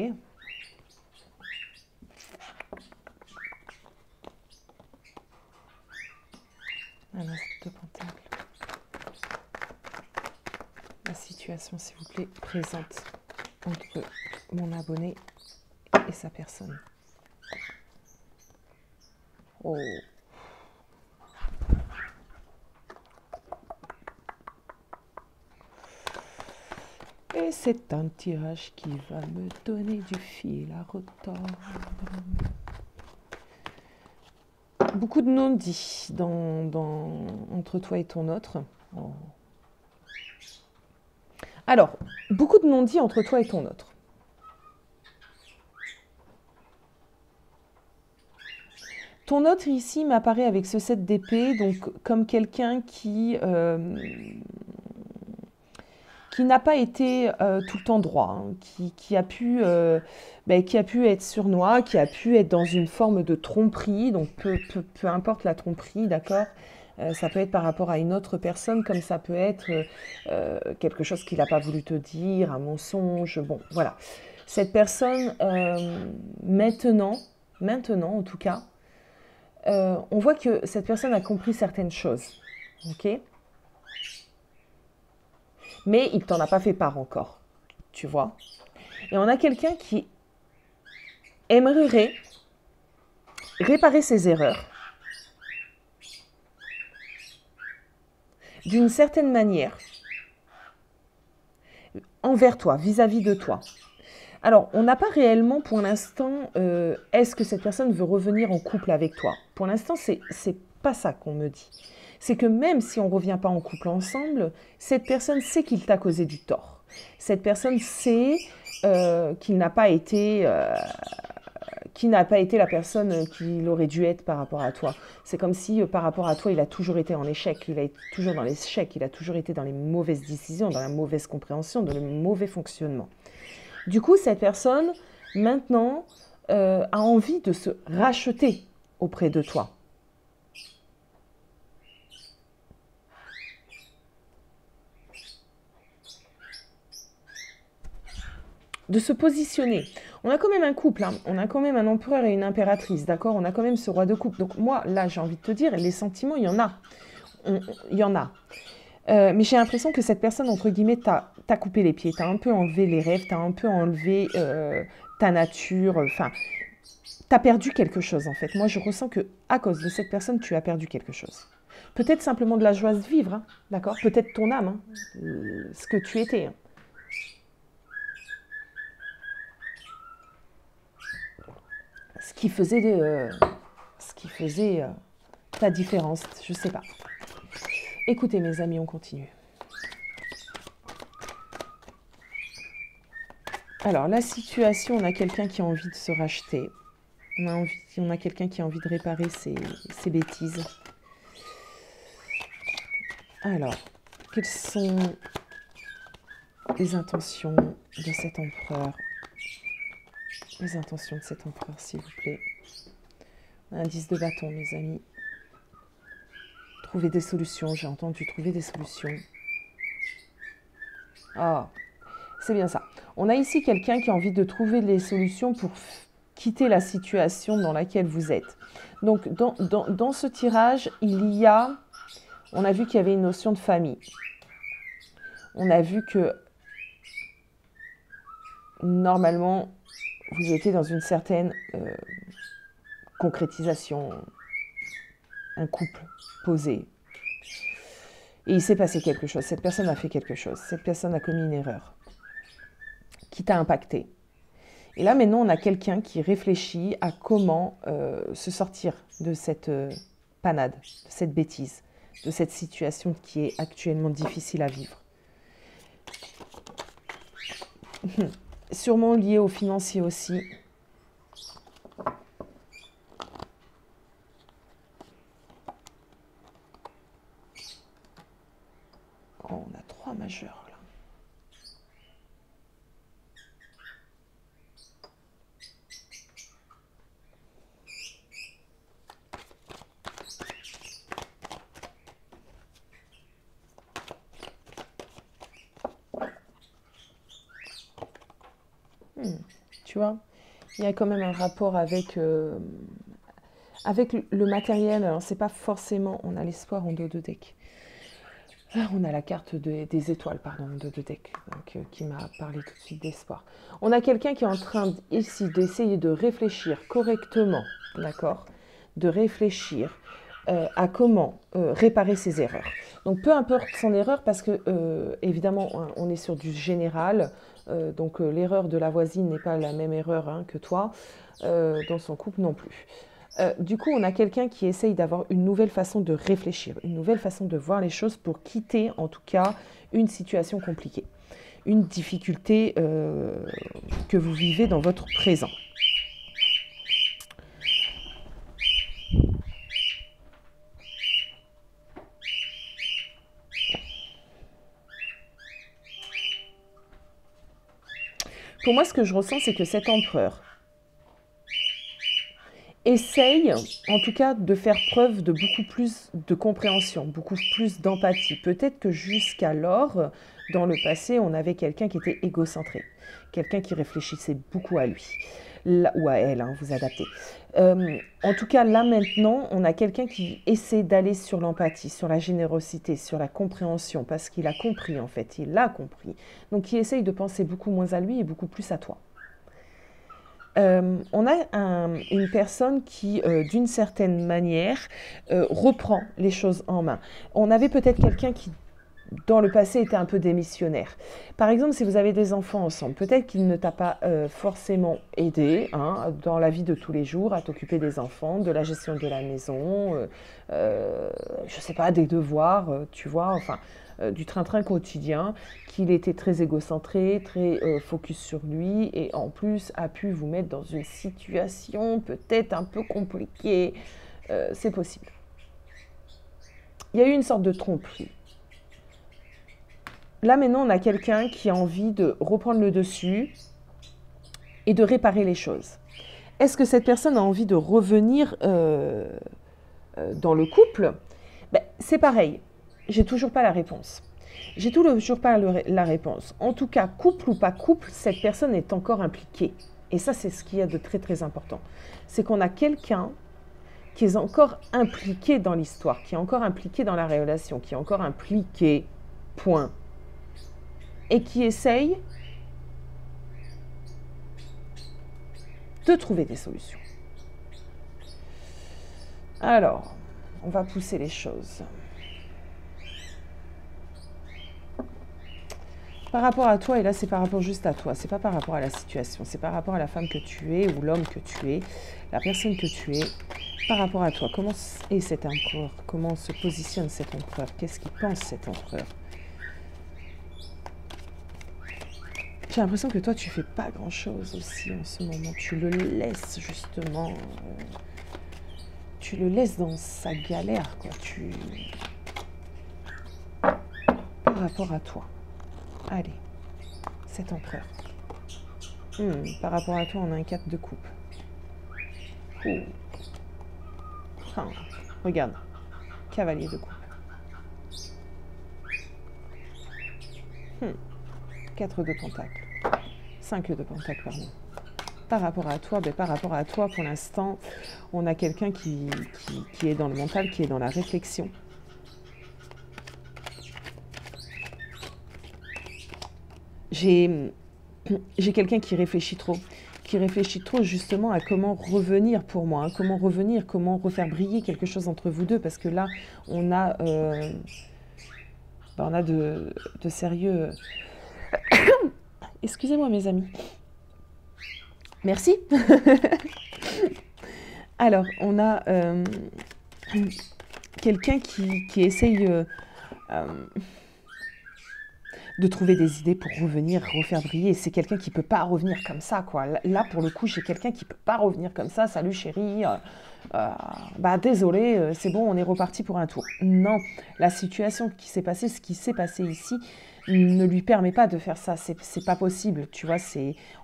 Un as de pentacle. La situation, s'il vous plaît, présente entre mon abonné et sa personne. Oh. Et c'est un tirage qui va me donner du fil à retordre. Beaucoup de non-dits entre toi et ton autre. Oh. Alors, beaucoup de non-dits entre toi et ton autre. Ton autre ici m'apparaît avec ce 7 d'épée, donc comme quelqu'un qui n'a pas été tout le temps droit, hein, qui a pu être sournois, qui a pu être dans une forme de tromperie, donc peu importe la tromperie, d'accord, ça peut être par rapport à une autre personne, comme ça peut être quelque chose qu'il n'a pas voulu te dire, un mensonge, bon, voilà. Cette personne, maintenant en tout cas, on voit que cette personne a compris certaines choses, ok? Mais il ne t'en a pas fait part encore, tu vois. Et on a quelqu'un qui aimerait réparer ses erreurs d'une certaine manière envers toi, vis-à-vis de toi. Alors, on n'a pas réellement pour l'instant, est-ce que cette personne veut revenir en couple avec toi? Pour l'instant, c'est pas ça qu'on me dit. C'est que même si on ne revient pas en couple ensemble, cette personne sait qu'il t'a causé du tort. Cette personne sait qu'il n'a pas été la personne qu'il aurait dû être par rapport à toi. C'est comme si par rapport à toi, il a toujours été en échec, il est toujours dans l'échec, il a toujours été dans les mauvaises décisions, dans la mauvaise compréhension, dans le mauvais fonctionnement. Du coup, cette personne, maintenant, a envie de se racheter auprès de toi. De se positionner. On a quand même un couple, hein. On a quand même un empereur et une impératrice, d'accord? On a quand même ce roi de coupe. Donc moi, là, j'ai envie de te dire, les sentiments, il y en a. Il y en a. Mais j'ai l'impression que cette personne, entre guillemets, t'a coupé les pieds, t'as un peu enlevé les rêves, t'as un peu enlevé ta nature, enfin, t'as perdu quelque chose, en fait. Moi, je ressens que à cause de cette personne, tu as perdu quelque chose. Peut-être simplement de la joie de vivre, hein, d'accord? Peut-être ton âme, hein, ce que tu étais, hein. Ce qui faisait ta différence, je sais pas. Écoutez mes amis, on continue. Alors la situation, on a quelqu'un qui a envie de se racheter. On a quelqu'un qui a envie de réparer ses bêtises. Alors, quelles sont les intentions de cet empereur? Les intentions de cet empereur, s'il vous plaît. Un 10 de bâton, mes amis. Trouver des solutions, j'ai entendu trouver des solutions. Ah, c'est bien ça. On a ici quelqu'un qui a envie de trouver des solutions pour quitter la situation dans laquelle vous êtes. Donc, dans ce tirage, on a vu qu'il y avait une notion de famille. On a vu que, normalement, vous étiez dans une certaine concrétisation, un couple posé. Et il s'est passé quelque chose. Cette personne a fait quelque chose. Cette personne a commis une erreur qui t'a impacté. Et là, maintenant, on a quelqu'un qui réfléchit à comment se sortir de cette panade, de cette bêtise, de cette situation qui est actuellement difficile à vivre. Sûrement lié au financier aussi. Oh, on a 3 majeurs là. Tu vois, il y a quand même un rapport avec le matériel. Alors, c'est pas forcément... On a l'espoir en dos de deck. Ah, on a la carte des étoiles, pardon, en dos de deck, donc, qui m'a parlé tout de suite d'espoir. On a quelqu'un qui est en train ici d'essayer de réfléchir correctement, d'accord? De réfléchir à comment réparer ses erreurs. Donc, peu importe son erreur, parce que, évidemment, on est sur du général. Donc l'erreur de la voisine n'est pas la même erreur, hein, que toi, dans son couple non plus. Du coup, on a quelqu'un qui essaye d'avoir une nouvelle façon de réfléchir, une nouvelle façon de voir les choses pour quitter, en tout cas, une situation compliquée, une difficulté que vous vivez dans votre présent. Pour moi, ce que je ressens, c'est que cet empereur essaye, en tout cas, de faire preuve de beaucoup plus de compréhension, beaucoup plus d'empathie. Peut-être que jusqu'alors, dans le passé, on avait quelqu'un qui était égocentré, quelqu'un qui réfléchissait beaucoup à lui, là, ou à elle, hein, vous adaptez. En tout cas, là maintenant, on a quelqu'un qui essaie d'aller sur l'empathie, sur la générosité, sur la compréhension, parce qu'il a compris en fait, il l'a compris. Donc, qui essaye de penser beaucoup moins à lui et beaucoup plus à toi. On a une personne qui, d'une certaine manière, reprend les choses en main. On avait peut-être quelqu'un qui dans le passé, était un peu démissionnaire. Par exemple, si vous avez des enfants ensemble, peut-être qu'il ne t'a pas forcément aidé hein, dans la vie de tous les jours à t'occuper des enfants, de la gestion de la maison, je ne sais pas, des devoirs, tu vois, enfin, du train-train quotidien, qu'il était très égocentré, très focus sur lui, et en plus a pu vous mettre dans une situation peut-être un peu compliquée. C'est possible. Il y a eu une sorte de tromperie. Là, maintenant, on a quelqu'un qui a envie de reprendre le dessus et de réparer les choses. Est-ce que cette personne a envie de revenir dans le couple? C'est pareil. J'ai toujours pas la réponse. J'ai toujours pas la réponse. En tout cas, couple ou pas couple, cette personne est encore impliquée. Et ça, c'est ce qu'il y a de très, très important. C'est qu'on a quelqu'un qui est encore impliqué dans l'histoire, qui est encore impliqué dans la relation, qui est encore impliqué, point. Et qui essaye de trouver des solutions. Alors, on va pousser les choses. Par rapport à toi, et là c'est par rapport juste à toi, c'est pas par rapport à la situation, c'est par rapport à la femme que tu es ou l'homme que tu es, la personne que tu es, par rapport à toi. Comment est cet empereur? Comment se positionne cet empereur? Qu'est-ce qu'il pense cet empereur? J'ai l'impression que toi tu fais pas grand chose aussi en ce moment, tu le laisses justement, tu le laisses dans sa galère quoi, par rapport à toi. Allez, cet empereur. Par rapport à toi, on a un 4 de coupe. Regarde, cavalier de coupe. 4 de pentacle. 5 de pentacle, pardon. Par rapport à toi, pour l'instant, on a quelqu'un qui est dans le mental, qui est dans la réflexion. J'ai quelqu'un qui réfléchit trop justement à comment revenir pour moi, hein, comment revenir, comment refaire briller quelque chose entre vous deux, parce que là, on a de sérieux... Excusez-moi mes amis. Merci. Alors, on a quelqu'un qui essaye... de trouver des idées pour revenir, refaire briller. C'est quelqu'un qui ne peut pas revenir comme ça, quoi. Là, pour le coup, j'ai quelqu'un qui ne peut pas revenir comme ça. Salut chérie, désolé, c'est bon, on est reparti pour un tour. Non, la situation qui s'est passée, ce qui s'est passé ici, ne lui permet pas de faire ça. C'est pas possible, tu vois,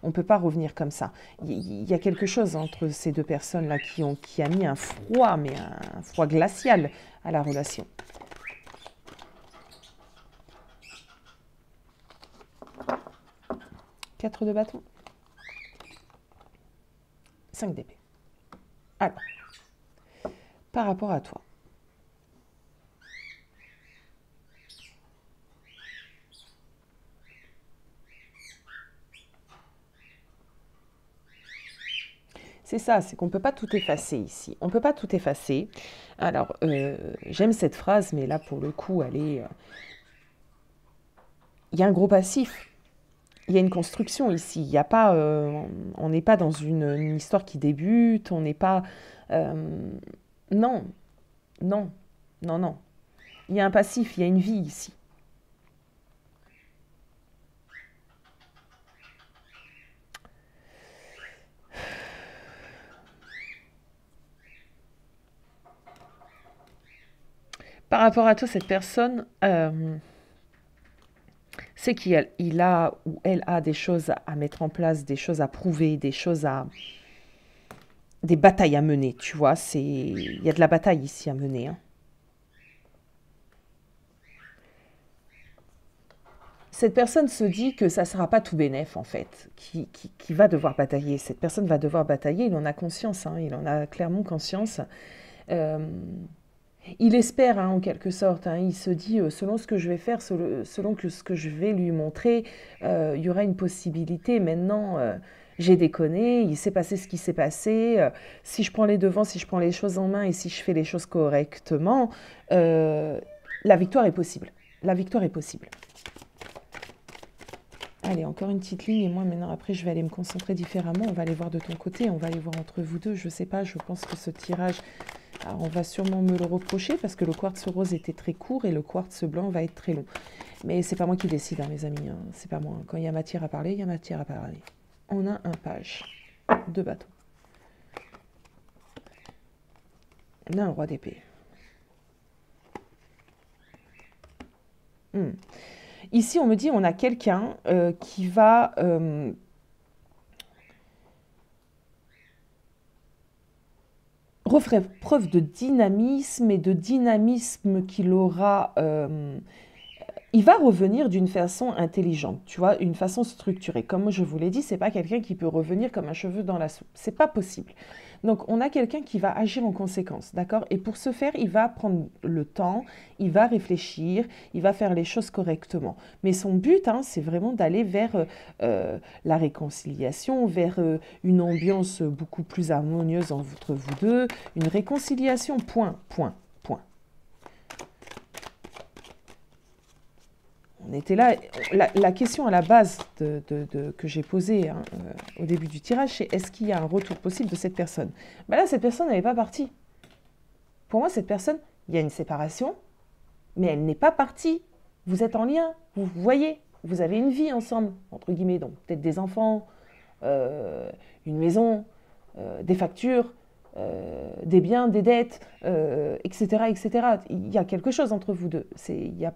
on ne peut pas revenir comme ça. Il y a quelque chose entre ces deux personnes-là qui a mis un froid, mais un froid glacial à la relation. Quatre de bâton. 5 d'épée. Alors, par rapport à toi. C'est ça, c'est qu'on ne peut pas tout effacer ici. On ne peut pas tout effacer. Alors, j'aime cette phrase, mais là, pour le coup, elle est... Il y a un gros passif. Il y a une construction ici. Il y a pas, on n'est pas dans une histoire qui débute. On n'est pas... non, non, non, non. Il y a un passif, il y a une vie ici. Par rapport à toi, cette personne, c'est qu'il a ou elle a des choses à mettre en place, des choses à prouver, des batailles à mener, tu vois. Il y a de la bataille ici à mener. Hein. Cette personne se dit que ça ne sera pas tout bénef, en fait, qui va devoir batailler. Cette personne va devoir batailler, il en a conscience, hein, il en a clairement conscience. Il espère, hein, en quelque sorte, hein, il se dit, selon ce que je vais faire, selon ce que je vais lui montrer, il y aura une possibilité. Maintenant, j'ai déconné, il s'est passé ce qui s'est passé. Si je prends les devants, si je prends les choses en main et si je fais les choses correctement, la victoire est possible. La victoire est possible. Allez, encore une petite ligne et moi maintenant après je vais aller me concentrer différemment. On va aller voir de ton côté, on va aller voir entre vous deux. Je sais pas, je pense que ce tirage, alors on va sûrement me le reprocher parce que le quartz rose était très court et le quartz blanc va être très long. Mais c'est pas moi qui décide, hein, mes amis. Hein. C'est pas moi. Quand il y a matière à parler, il y a matière à parler. On a un page, 2 bâtons. On a un roi d'épée. Ici, on me dit on a quelqu'un qui va refaire preuve de dynamisme et de dynamisme qu'il aura. Il va revenir d'une façon intelligente, tu vois, une façon structurée. Comme je vous l'ai dit, c'est pas quelqu'un qui peut revenir comme un cheveu dans la soupe. C'est pas possible. Donc, on a quelqu'un qui va agir en conséquence, d'accord? Et pour ce faire, il va prendre le temps, il va réfléchir, il va faire les choses correctement. Mais son but, hein, c'est vraiment d'aller vers la réconciliation, vers une ambiance beaucoup plus harmonieuse entre vous deux, une réconciliation, point, point, point. On était là, la question à la base que j'ai posée hein, au début du tirage, c'est est-ce qu'il y a un retour possible de cette personne? Ben là, cette personne n'est pas partie. Pour moi, cette personne, il y a une séparation, mais elle n'est pas partie. Vous êtes en lien, vous voyez, vous avez une vie ensemble, entre guillemets, donc peut-être des enfants, une maison, des factures, des biens, des dettes, etc., etc. Il y a quelque chose entre vous deux. Il y a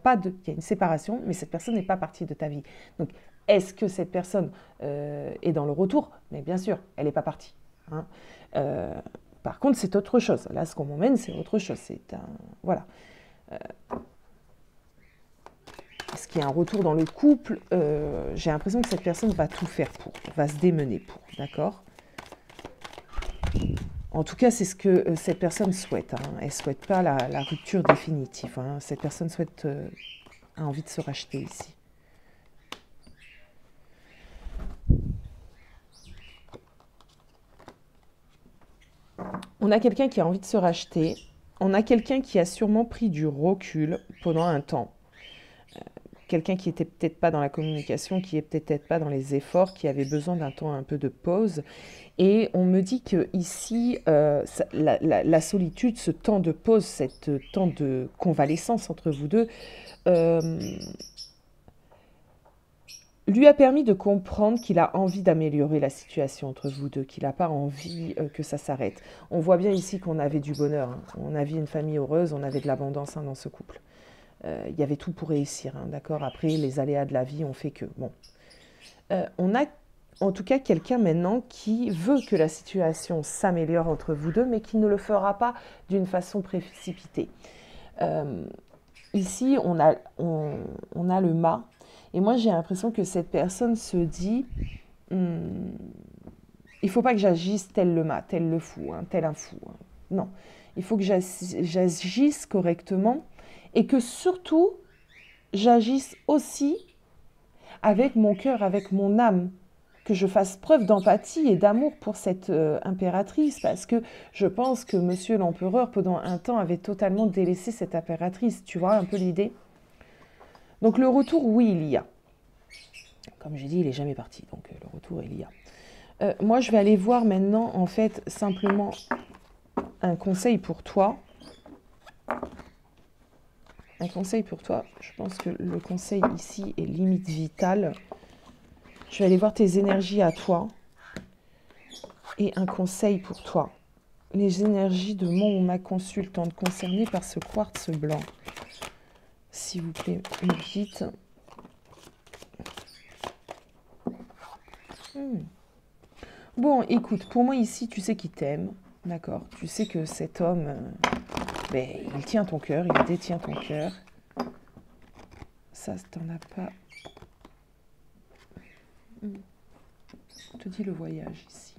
une séparation, mais cette personne n'est pas partie de ta vie. Donc, est-ce que cette personne est dans le retour? Mais bien sûr, elle n'est pas partie. Hein. Par contre, c'est autre chose. Là, ce qu'on m'emmène, c'est autre chose. C'est un... Voilà. Est-ce qu'il y a un retour dans le couple? J'ai l'impression que cette personne va tout faire pour, va se démener pour, d'accord? En tout cas, c'est ce que cette personne souhaite. Hein. Elle ne souhaite pas la rupture définitive. Hein. Cette personne a envie de se racheter ici. On a quelqu'un qui a envie de se racheter. On a quelqu'un qui a sûrement pris du recul pendant un temps. Quelqu'un qui n'était peut-être pas dans la communication, qui n'est peut-être pas dans les efforts, qui avait besoin d'un temps un peu de pause. Et on me dit que ici, la solitude, ce temps de pause, ce temps de convalescence entre vous deux, lui a permis de comprendre qu'il a envie d'améliorer la situation entre vous deux, qu'il n'a pas envie que ça s'arrête. On voit bien ici qu'on avait du bonheur, hein. On avait une famille heureuse, on avait de l'abondance hein, dans ce couple. Il y avait tout pour réussir, hein, d'accord? Après, les aléas de la vie ont fait que... Bon. On a en tout cas quelqu'un maintenant qui veut que la situation s'améliore entre vous deux, mais qui ne le fera pas d'une façon précipitée. Ici, on a le mât, et moi j'ai l'impression que cette personne se dit il ne faut pas que j'agisse tel le mât, tel le fou, hein, tel un fou. Hein. Non, il faut que j'agisse correctement et que surtout j'agisse aussi avec mon cœur, avec mon âme, que je fasse preuve d'empathie et d'amour pour cette impératrice, parce que je pense que Monsieur l'Empereur, pendant un temps, avait totalement délaissé cette impératrice. Tu vois un peu l'idée? Donc le retour, oui, il y a. Comme j'ai dit, il n'est jamais parti, donc le retour, il y a. Moi, je vais aller voir maintenant, en fait, simplement un conseil pour toi. Un conseil pour toi. Je pense que le conseil ici est limite vital. Je vais aller voir tes énergies à toi. Et un conseil pour toi. Les énergies de mon ou ma consultante concernées par ce quartz blanc. S'il vous plaît, me dites. Bon, écoute, pour moi ici, tu sais qu'il t'aime. D'accord? Tu sais que cet homme, ben, il tient ton cœur, il détient ton cœur. Ça, t'en as pas. Je te dis le voyage ici.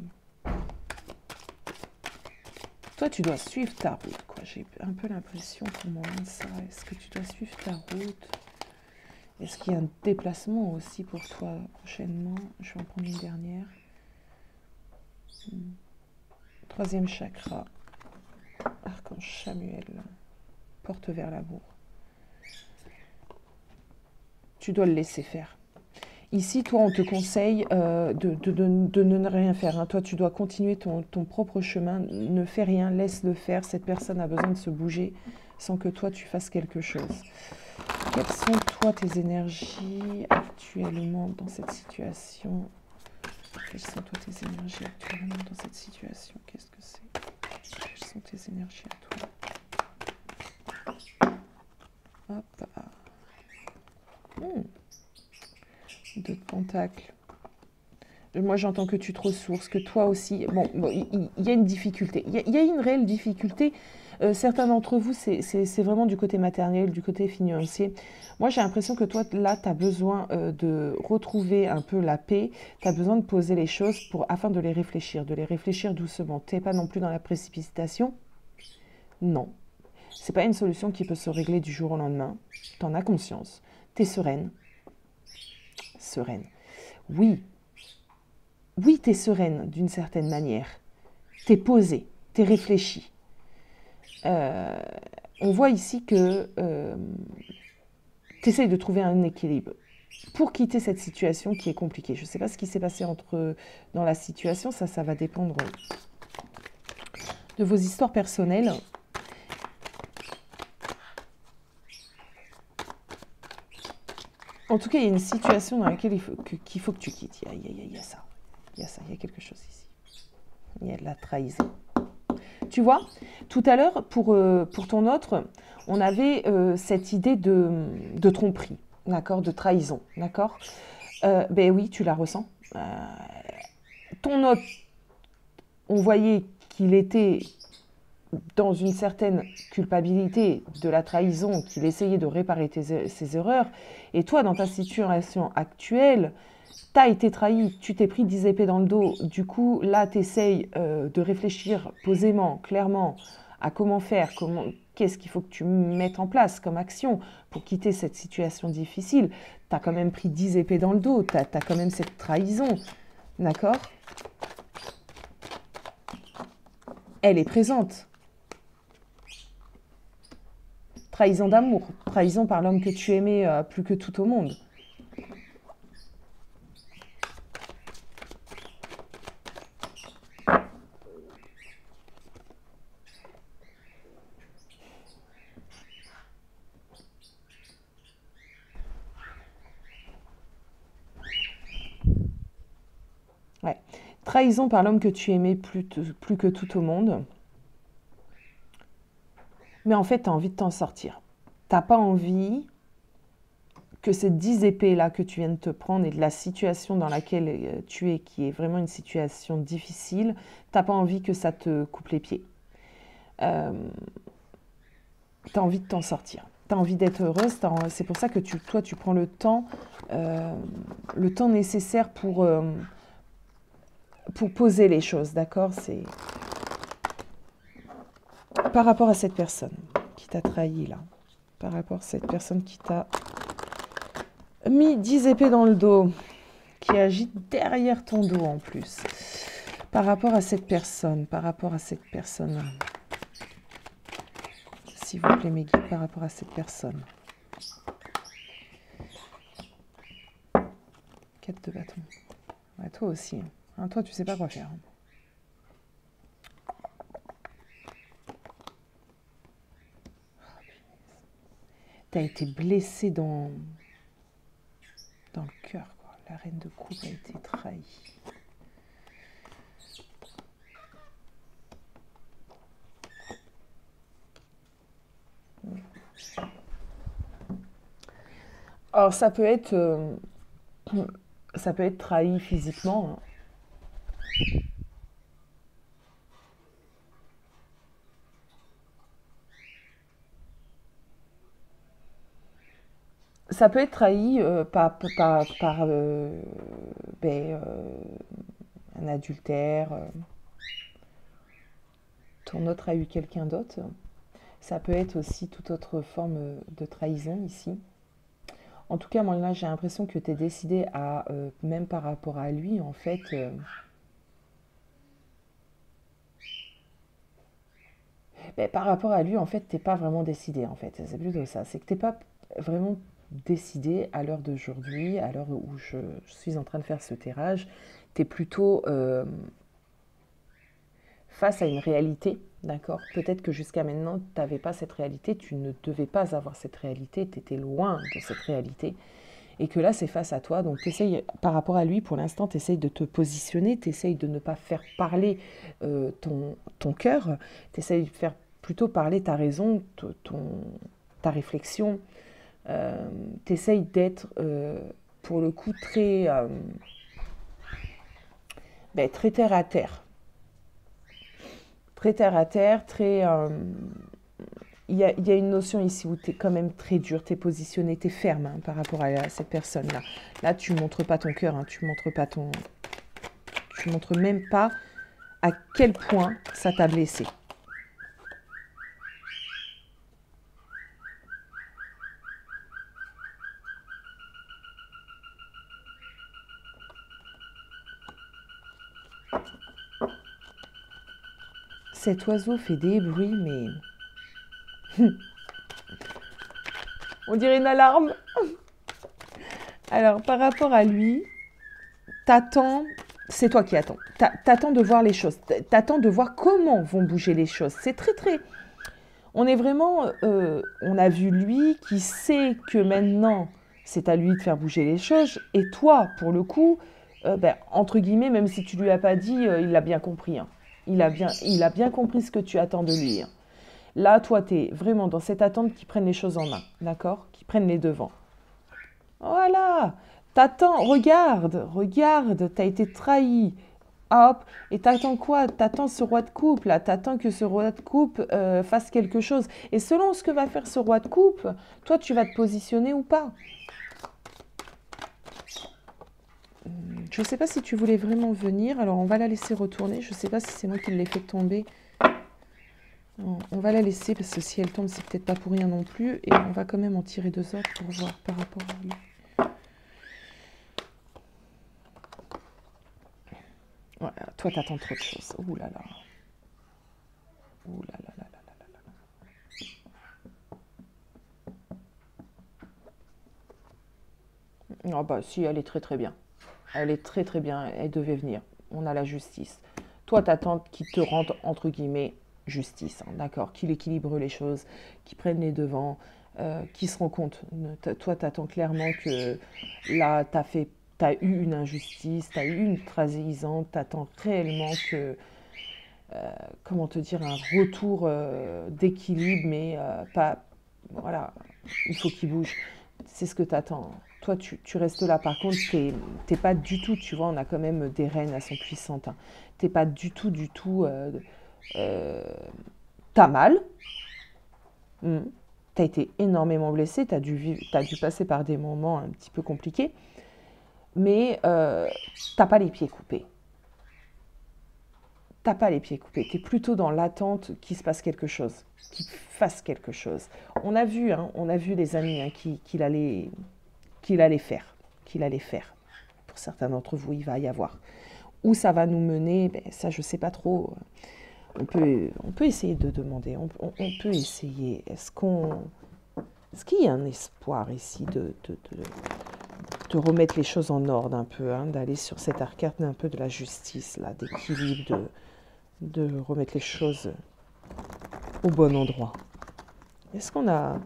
Toi, tu dois suivre ta route, quoi. J'ai un peu l'impression pour moi de ça. Est-ce que tu dois suivre ta route? Est-ce qu'il y a un déplacement aussi pour toi prochainement? Je vais en prendre une dernière. Troisième chakra. Archange Samuel. Porte vers l'amour. Tu dois le laisser faire. Ici, toi, on te conseille de ne rien faire. Hein. Toi, tu dois continuer ton propre chemin. Ne fais rien, laisse-le faire. Cette personne a besoin de se bouger sans que toi, tu fasses quelque chose. Quelles sont, toi, tes énergies actuellement dans cette situation? Quelles sont, toi, tes énergies actuellement dans cette situation? Qu'est-ce que c'est? Quelles sont tes énergies à toi? Hop. Deux de pentacles. Moi, j'entends que tu te ressources, que toi aussi... Bon, il y a une difficulté. Il y a une réelle difficulté. Certains d'entre vous, c'est vraiment du côté matériel, du côté financier. Moi, j'ai l'impression que toi, là, tu as besoin de retrouver un peu la paix. Tu as besoin de poser les choses afin de les réfléchir doucement. Tu n'es pas non plus dans la précipitation. Non. Ce n'est pas une solution qui peut se régler du jour au lendemain. Tu en as conscience. Tu es sereine. Sereine. Oui, tu es sereine d'une certaine manière. Tu es posée, tu es réfléchie. On voit ici que tu essayes de trouver un équilibre pour quitter cette situation qui est compliquée. Je ne sais pas ce qui s'est passé dans la situation, ça va dépendre de vos histoires personnelles. En tout cas, il y a une situation dans laquelle il faut que tu quittes. Il y a ça. Il y a quelque chose ici. Il y a de la trahison. Tu vois, tout à l'heure, pour ton autre, on avait cette idée de tromperie, d'accord, de trahison, d'accord. Ben oui, tu la ressens. Ton autre, on voyait qu'il était dans une certaine culpabilité de la trahison, qu'il essayait de réparer ses erreurs. Et toi, dans ta situation actuelle, tu as été trahi, tu t'es pris 10 épées dans le dos. Du coup, là, tu essayes de réfléchir posément, clairement, à comment faire, qu'est-ce qu'il faut que tu mettes en place comme action pour quitter cette situation difficile. Tu as quand même pris 10 épées dans le dos, tu as quand même cette trahison, d'accord? Elle est présente. Trahison d'amour, trahison par l'homme que tu aimais plus que tout au monde. Ouais. Trahison par l'homme que tu aimais plus que tout au monde. Mais en fait, tu as envie de t'en sortir. Tu n'as pas envie que ces 10 épées-là que tu viens de te prendre et de la situation dans laquelle tu es, qui est vraiment une situation difficile, tu n'as pas envie que ça te coupe les pieds. Tu as envie de t'en sortir. Tu as envie d'être heureuse. C'est pour ça que toi, tu prends le temps nécessaire pour poser les choses, d'accord? C'est par rapport à cette personne qui t'a trahi, là. Par rapport à cette personne qui t'a mis 10 épées dans le dos, qui agit derrière ton dos en plus. Par rapport à cette personne, s'il vous plaît, mes guides, par rapport à cette personne. 4 de bâton. Ouais, toi aussi. Hein, toi, tu sais pas quoi faire. Tu as été blessé dans le cœur, quoi. La reine de coupe a été trahie. Alors, ça peut être trahi physiquement. Hein. Ça peut être trahi par un adultère. Ton autre a eu quelqu'un d'autre. Ça peut être aussi toute autre forme de trahison ici. En tout cas, moi là, j'ai l'impression que tu es décidé à, même par rapport à lui, en fait, par rapport à lui, en fait, t'es pas vraiment décidé, en fait. C'est plutôt ça. C'est que t'es pas vraiment décidé à l'heure d'aujourd'hui, à l'heure où je suis en train de faire ce tirage, tu es plutôt face à une réalité, d'accord? Peut-être que jusqu'à maintenant, tu n'avais pas cette réalité, tu ne devais pas avoir cette réalité, tu étais loin de cette réalité. Et que là, c'est face à toi. Donc, t'essayes, par rapport à lui, pour l'instant, tu essayes de te positionner, tu essayes de ne pas faire parler ton cœur, tu essayes de faire plutôt parler ta raison, ta réflexion. Tu essayes d'être, pour le coup, très terre à terre. Très terre à terre, très... il y a une notion ici où tu es quand même très dur, tu es positionné, tu es ferme par rapport à cette personne-là. Là, tu ne montres pas ton cœur, tu montres même pas à quel point ça t'a blessé. Cet oiseau fait des bruits, mais... On dirait une alarme. Alors, par rapport à lui, t'attends, c'est toi qui attends. T'attends de voir les choses. T'attends de voir comment vont bouger les choses. C'est très... On est vraiment... on a vu lui qui sait que maintenant, c'est à lui de faire bouger les choses. Et toi, pour le coup, entre guillemets, même si tu lui as pas dit, il l'a bien compris. Hein. Il a bien compris ce que tu attends de lui. Hein. Là, toi, tu es vraiment dans cette attente qu'ils prennent les choses en main. D'accord? Qu'ils prennent les devants. Voilà, t'attends, regarde, t'as été trahi. Hop, et t'attends quoi? T'attends ce roi de coupe, là. T'attends que ce roi de coupe fasse quelque chose. Et selon ce que va faire ce roi de coupe, toi, tu vas te positionner ou pas. Je ne sais pas si tu voulais vraiment venir. Alors, on va la laisser retourner. Je ne sais pas si c'est moi qui l'ai fait tomber. On va la laisser parce que si elle tombe, c'est peut-être pas pour rien non plus. Et on va quand même en tirer 2 autres pour voir par rapport à lui. Voilà, toi, t'attends trop de choses. Ouh là là. Ouh là là là là là là là. Ah bah si, elle est très très bien. Elle est très très bien. Elle devait venir. On a la justice. Toi, t'attends qu'il te rende, entre guillemets, justice. Hein, d'accord? Qu'il équilibre les choses, qu'il prenne les devants, qu'il se rend compte. Toi, t'attends clairement que là, t'as eu une injustice, t'as eu une trahison, t'attends réellement que comment te dire, un retour d'équilibre, mais pas, voilà, il faut qu'il bouge. C'est ce que tu attends. Toi, tu restes là. Par contre, t'es pas du tout, tu vois, on a quand même des reines, elles sont puissantes. Hein. T'es pas du tout, t'as mal. T'as été énormément blessé, t'as dû passer par des moments un petit peu compliqués, mais t'as pas les pieds coupés. T'as pas les pieds coupés, tu es plutôt dans l'attente qu'il se passe quelque chose, qu'il fasse quelque chose. On a vu les amis qu'il allait faire, Pour certains d'entre vous, il va y avoir. Où ça va nous mener, ça je sais pas trop. On peut essayer de demander, on peut essayer. Est-ce qu'il y a un espoir ici de remettre les choses en ordre un peu, hein, d'aller sur cette arcade un peu de la justice, là, d'équilibre, de remettre les choses au bon endroit. Est-ce qu'on a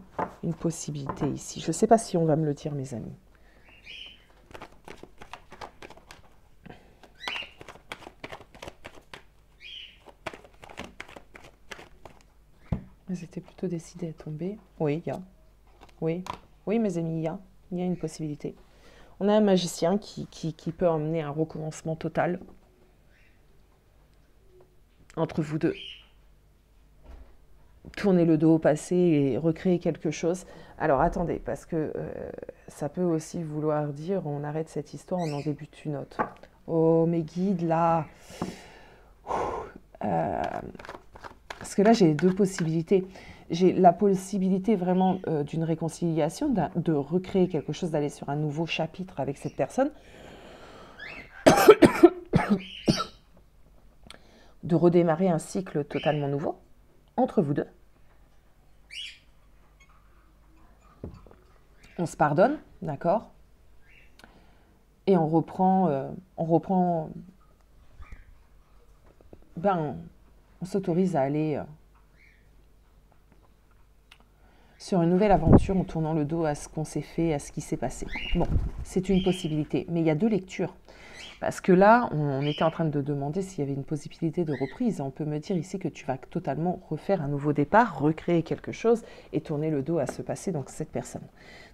une possibilité ici? Je ne sais pas si on va me le dire, mes amis. Elles étaient plutôt décidées à tomber. Oui, il y a. Oui, mes amis, il y a une possibilité. On a un magicien qui peut emmener un recommencement total entre vous deux. Tourner le dos au passé et recréer quelque chose. Alors attendez, parce que ça peut aussi vouloir dire on arrête cette histoire, on en débute une autre. Oh mes guides là. Parce que là j'ai 2 possibilités. J'ai la possibilité vraiment d'une réconciliation, de recréer quelque chose, d'aller sur un nouveau chapitre avec cette personne. De redémarrer un cycle totalement nouveau entre vous deux. On se pardonne, d'accord? Et on reprend, on s'autorise à aller sur une nouvelle aventure en tournant le dos à ce qu'on s'est fait, à ce qui s'est passé. Bon, c'est une possibilité, mais il y a deux lectures. Parce que là, on était en train de demander s'il y avait une possibilité de reprise. On peut me dire ici que tu vas totalement refaire un nouveau départ, recréer quelque chose et tourner le dos à ce passé, donc cette personne.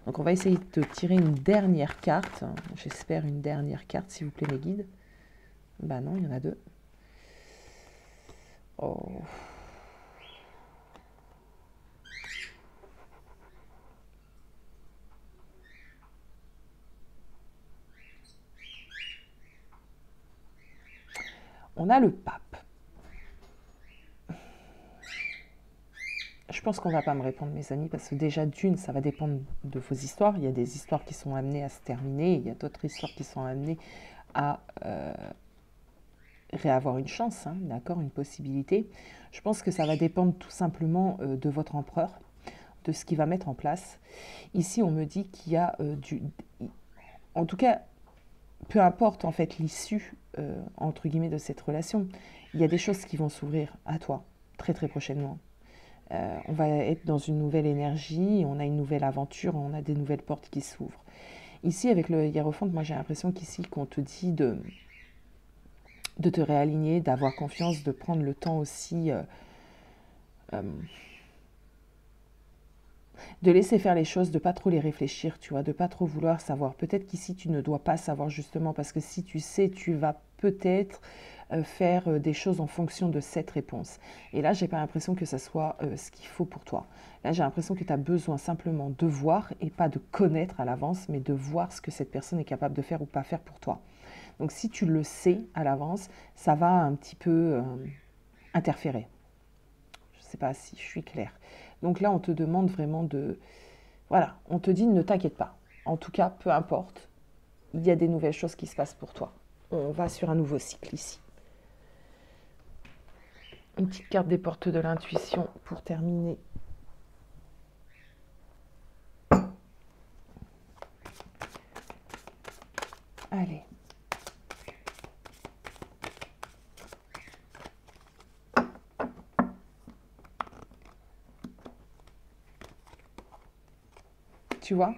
Donc on va essayer de tirer une dernière carte. J'espère une dernière carte, s'il vous plaît, mes guides. Bah non, il y en a deux. Oh. On a le pape. Je pense qu'on ne va pas me répondre, mes amis, parce que déjà, d'une, ça va dépendre de vos histoires. Il y a des histoires qui sont amenées à se terminer, il y a d'autres histoires qui sont amenées à réavoir une chance, hein, d'accord, une possibilité. Je pense que ça va dépendre tout simplement de votre empereur, de ce qu'il va mettre en place. Ici, on me dit qu'il y a en tout cas, peu importe en fait l'issue, entre guillemets, de cette relation, il y a des choses qui vont s'ouvrir à toi très très prochainement. On va être dans une nouvelle énergie, on a une nouvelle aventure, on a des nouvelles portes qui s'ouvrent. Ici, avec le hiérophante, moi j'ai l'impression qu'ici, qu'on te dit de te réaligner, d'avoir confiance, de prendre le temps aussi de laisser faire les choses, de pas trop les réfléchir, tu vois, de pas trop vouloir savoir. Peut-être qu'ici, tu ne dois pas savoir justement, parce que si tu sais, tu vas peut-être faire des choses en fonction de cette réponse. Et là, j'ai pas l'impression que ça soit ce qu'il faut pour toi. Là, j'ai l'impression que tu as besoin simplement de voir et pas de connaître à l'avance, mais de voir ce que cette personne est capable de faire ou pas faire pour toi. Donc, si tu le sais à l'avance, ça va un petit peu interférer. Je ne sais pas si je suis claire. Donc là, on te demande vraiment de... Voilà, on te dit ne t'inquiète pas. En tout cas, peu importe, il y a des nouvelles choses qui se passent pour toi. On va sur un nouveau cycle ici. Une petite carte des portes de l'intuition pour terminer. Allez. Tu vois,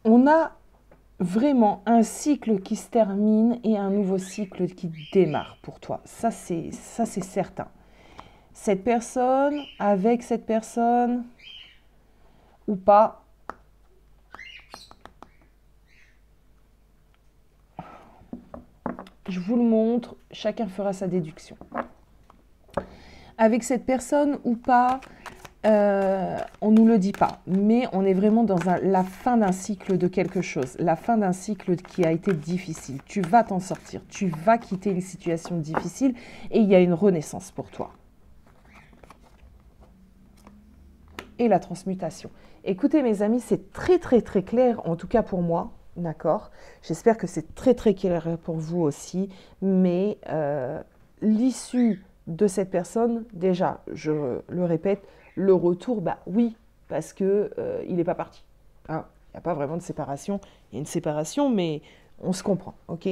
on a vraiment un cycle qui se termine et un nouveau cycle qui démarre pour toi. Ça, c'est certain. Cette personne, avec cette personne ou pas, je vous le montre, chacun fera sa déduction. Avec cette personne ou pas, on ne nous le dit pas, mais on est vraiment dans la fin d'un cycle de quelque chose, la fin d'un cycle qui a été difficile. Tu vas t'en sortir, tu vas quitter une situation difficile et il y a une renaissance pour toi. Et la transmutation. Écoutez mes amis, c'est très très très clair, en tout cas pour moi, d'accord? J'espère que c'est très très clair pour vous aussi, mais l'issue de cette personne, déjà, je le répète, le retour, bah oui, parce que il n'est pas parti. Hein, il n'y a pas vraiment de séparation. Il y a une séparation, mais on se comprend, ok?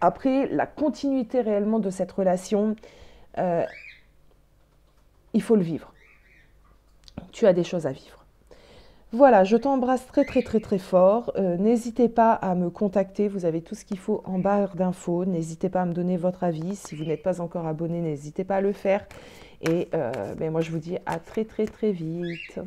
Après, la continuité réellement de cette relation, il faut le vivre. Tu as des choses à vivre. Voilà, je t'embrasse très très très très fort. N'hésitez pas à me contacter, vous avez tout ce qu'il faut en barre d'infos. N'hésitez pas à me donner votre avis. Si vous n'êtes pas encore abonné, n'hésitez pas à le faire. Et moi je vous dis à très très très vite.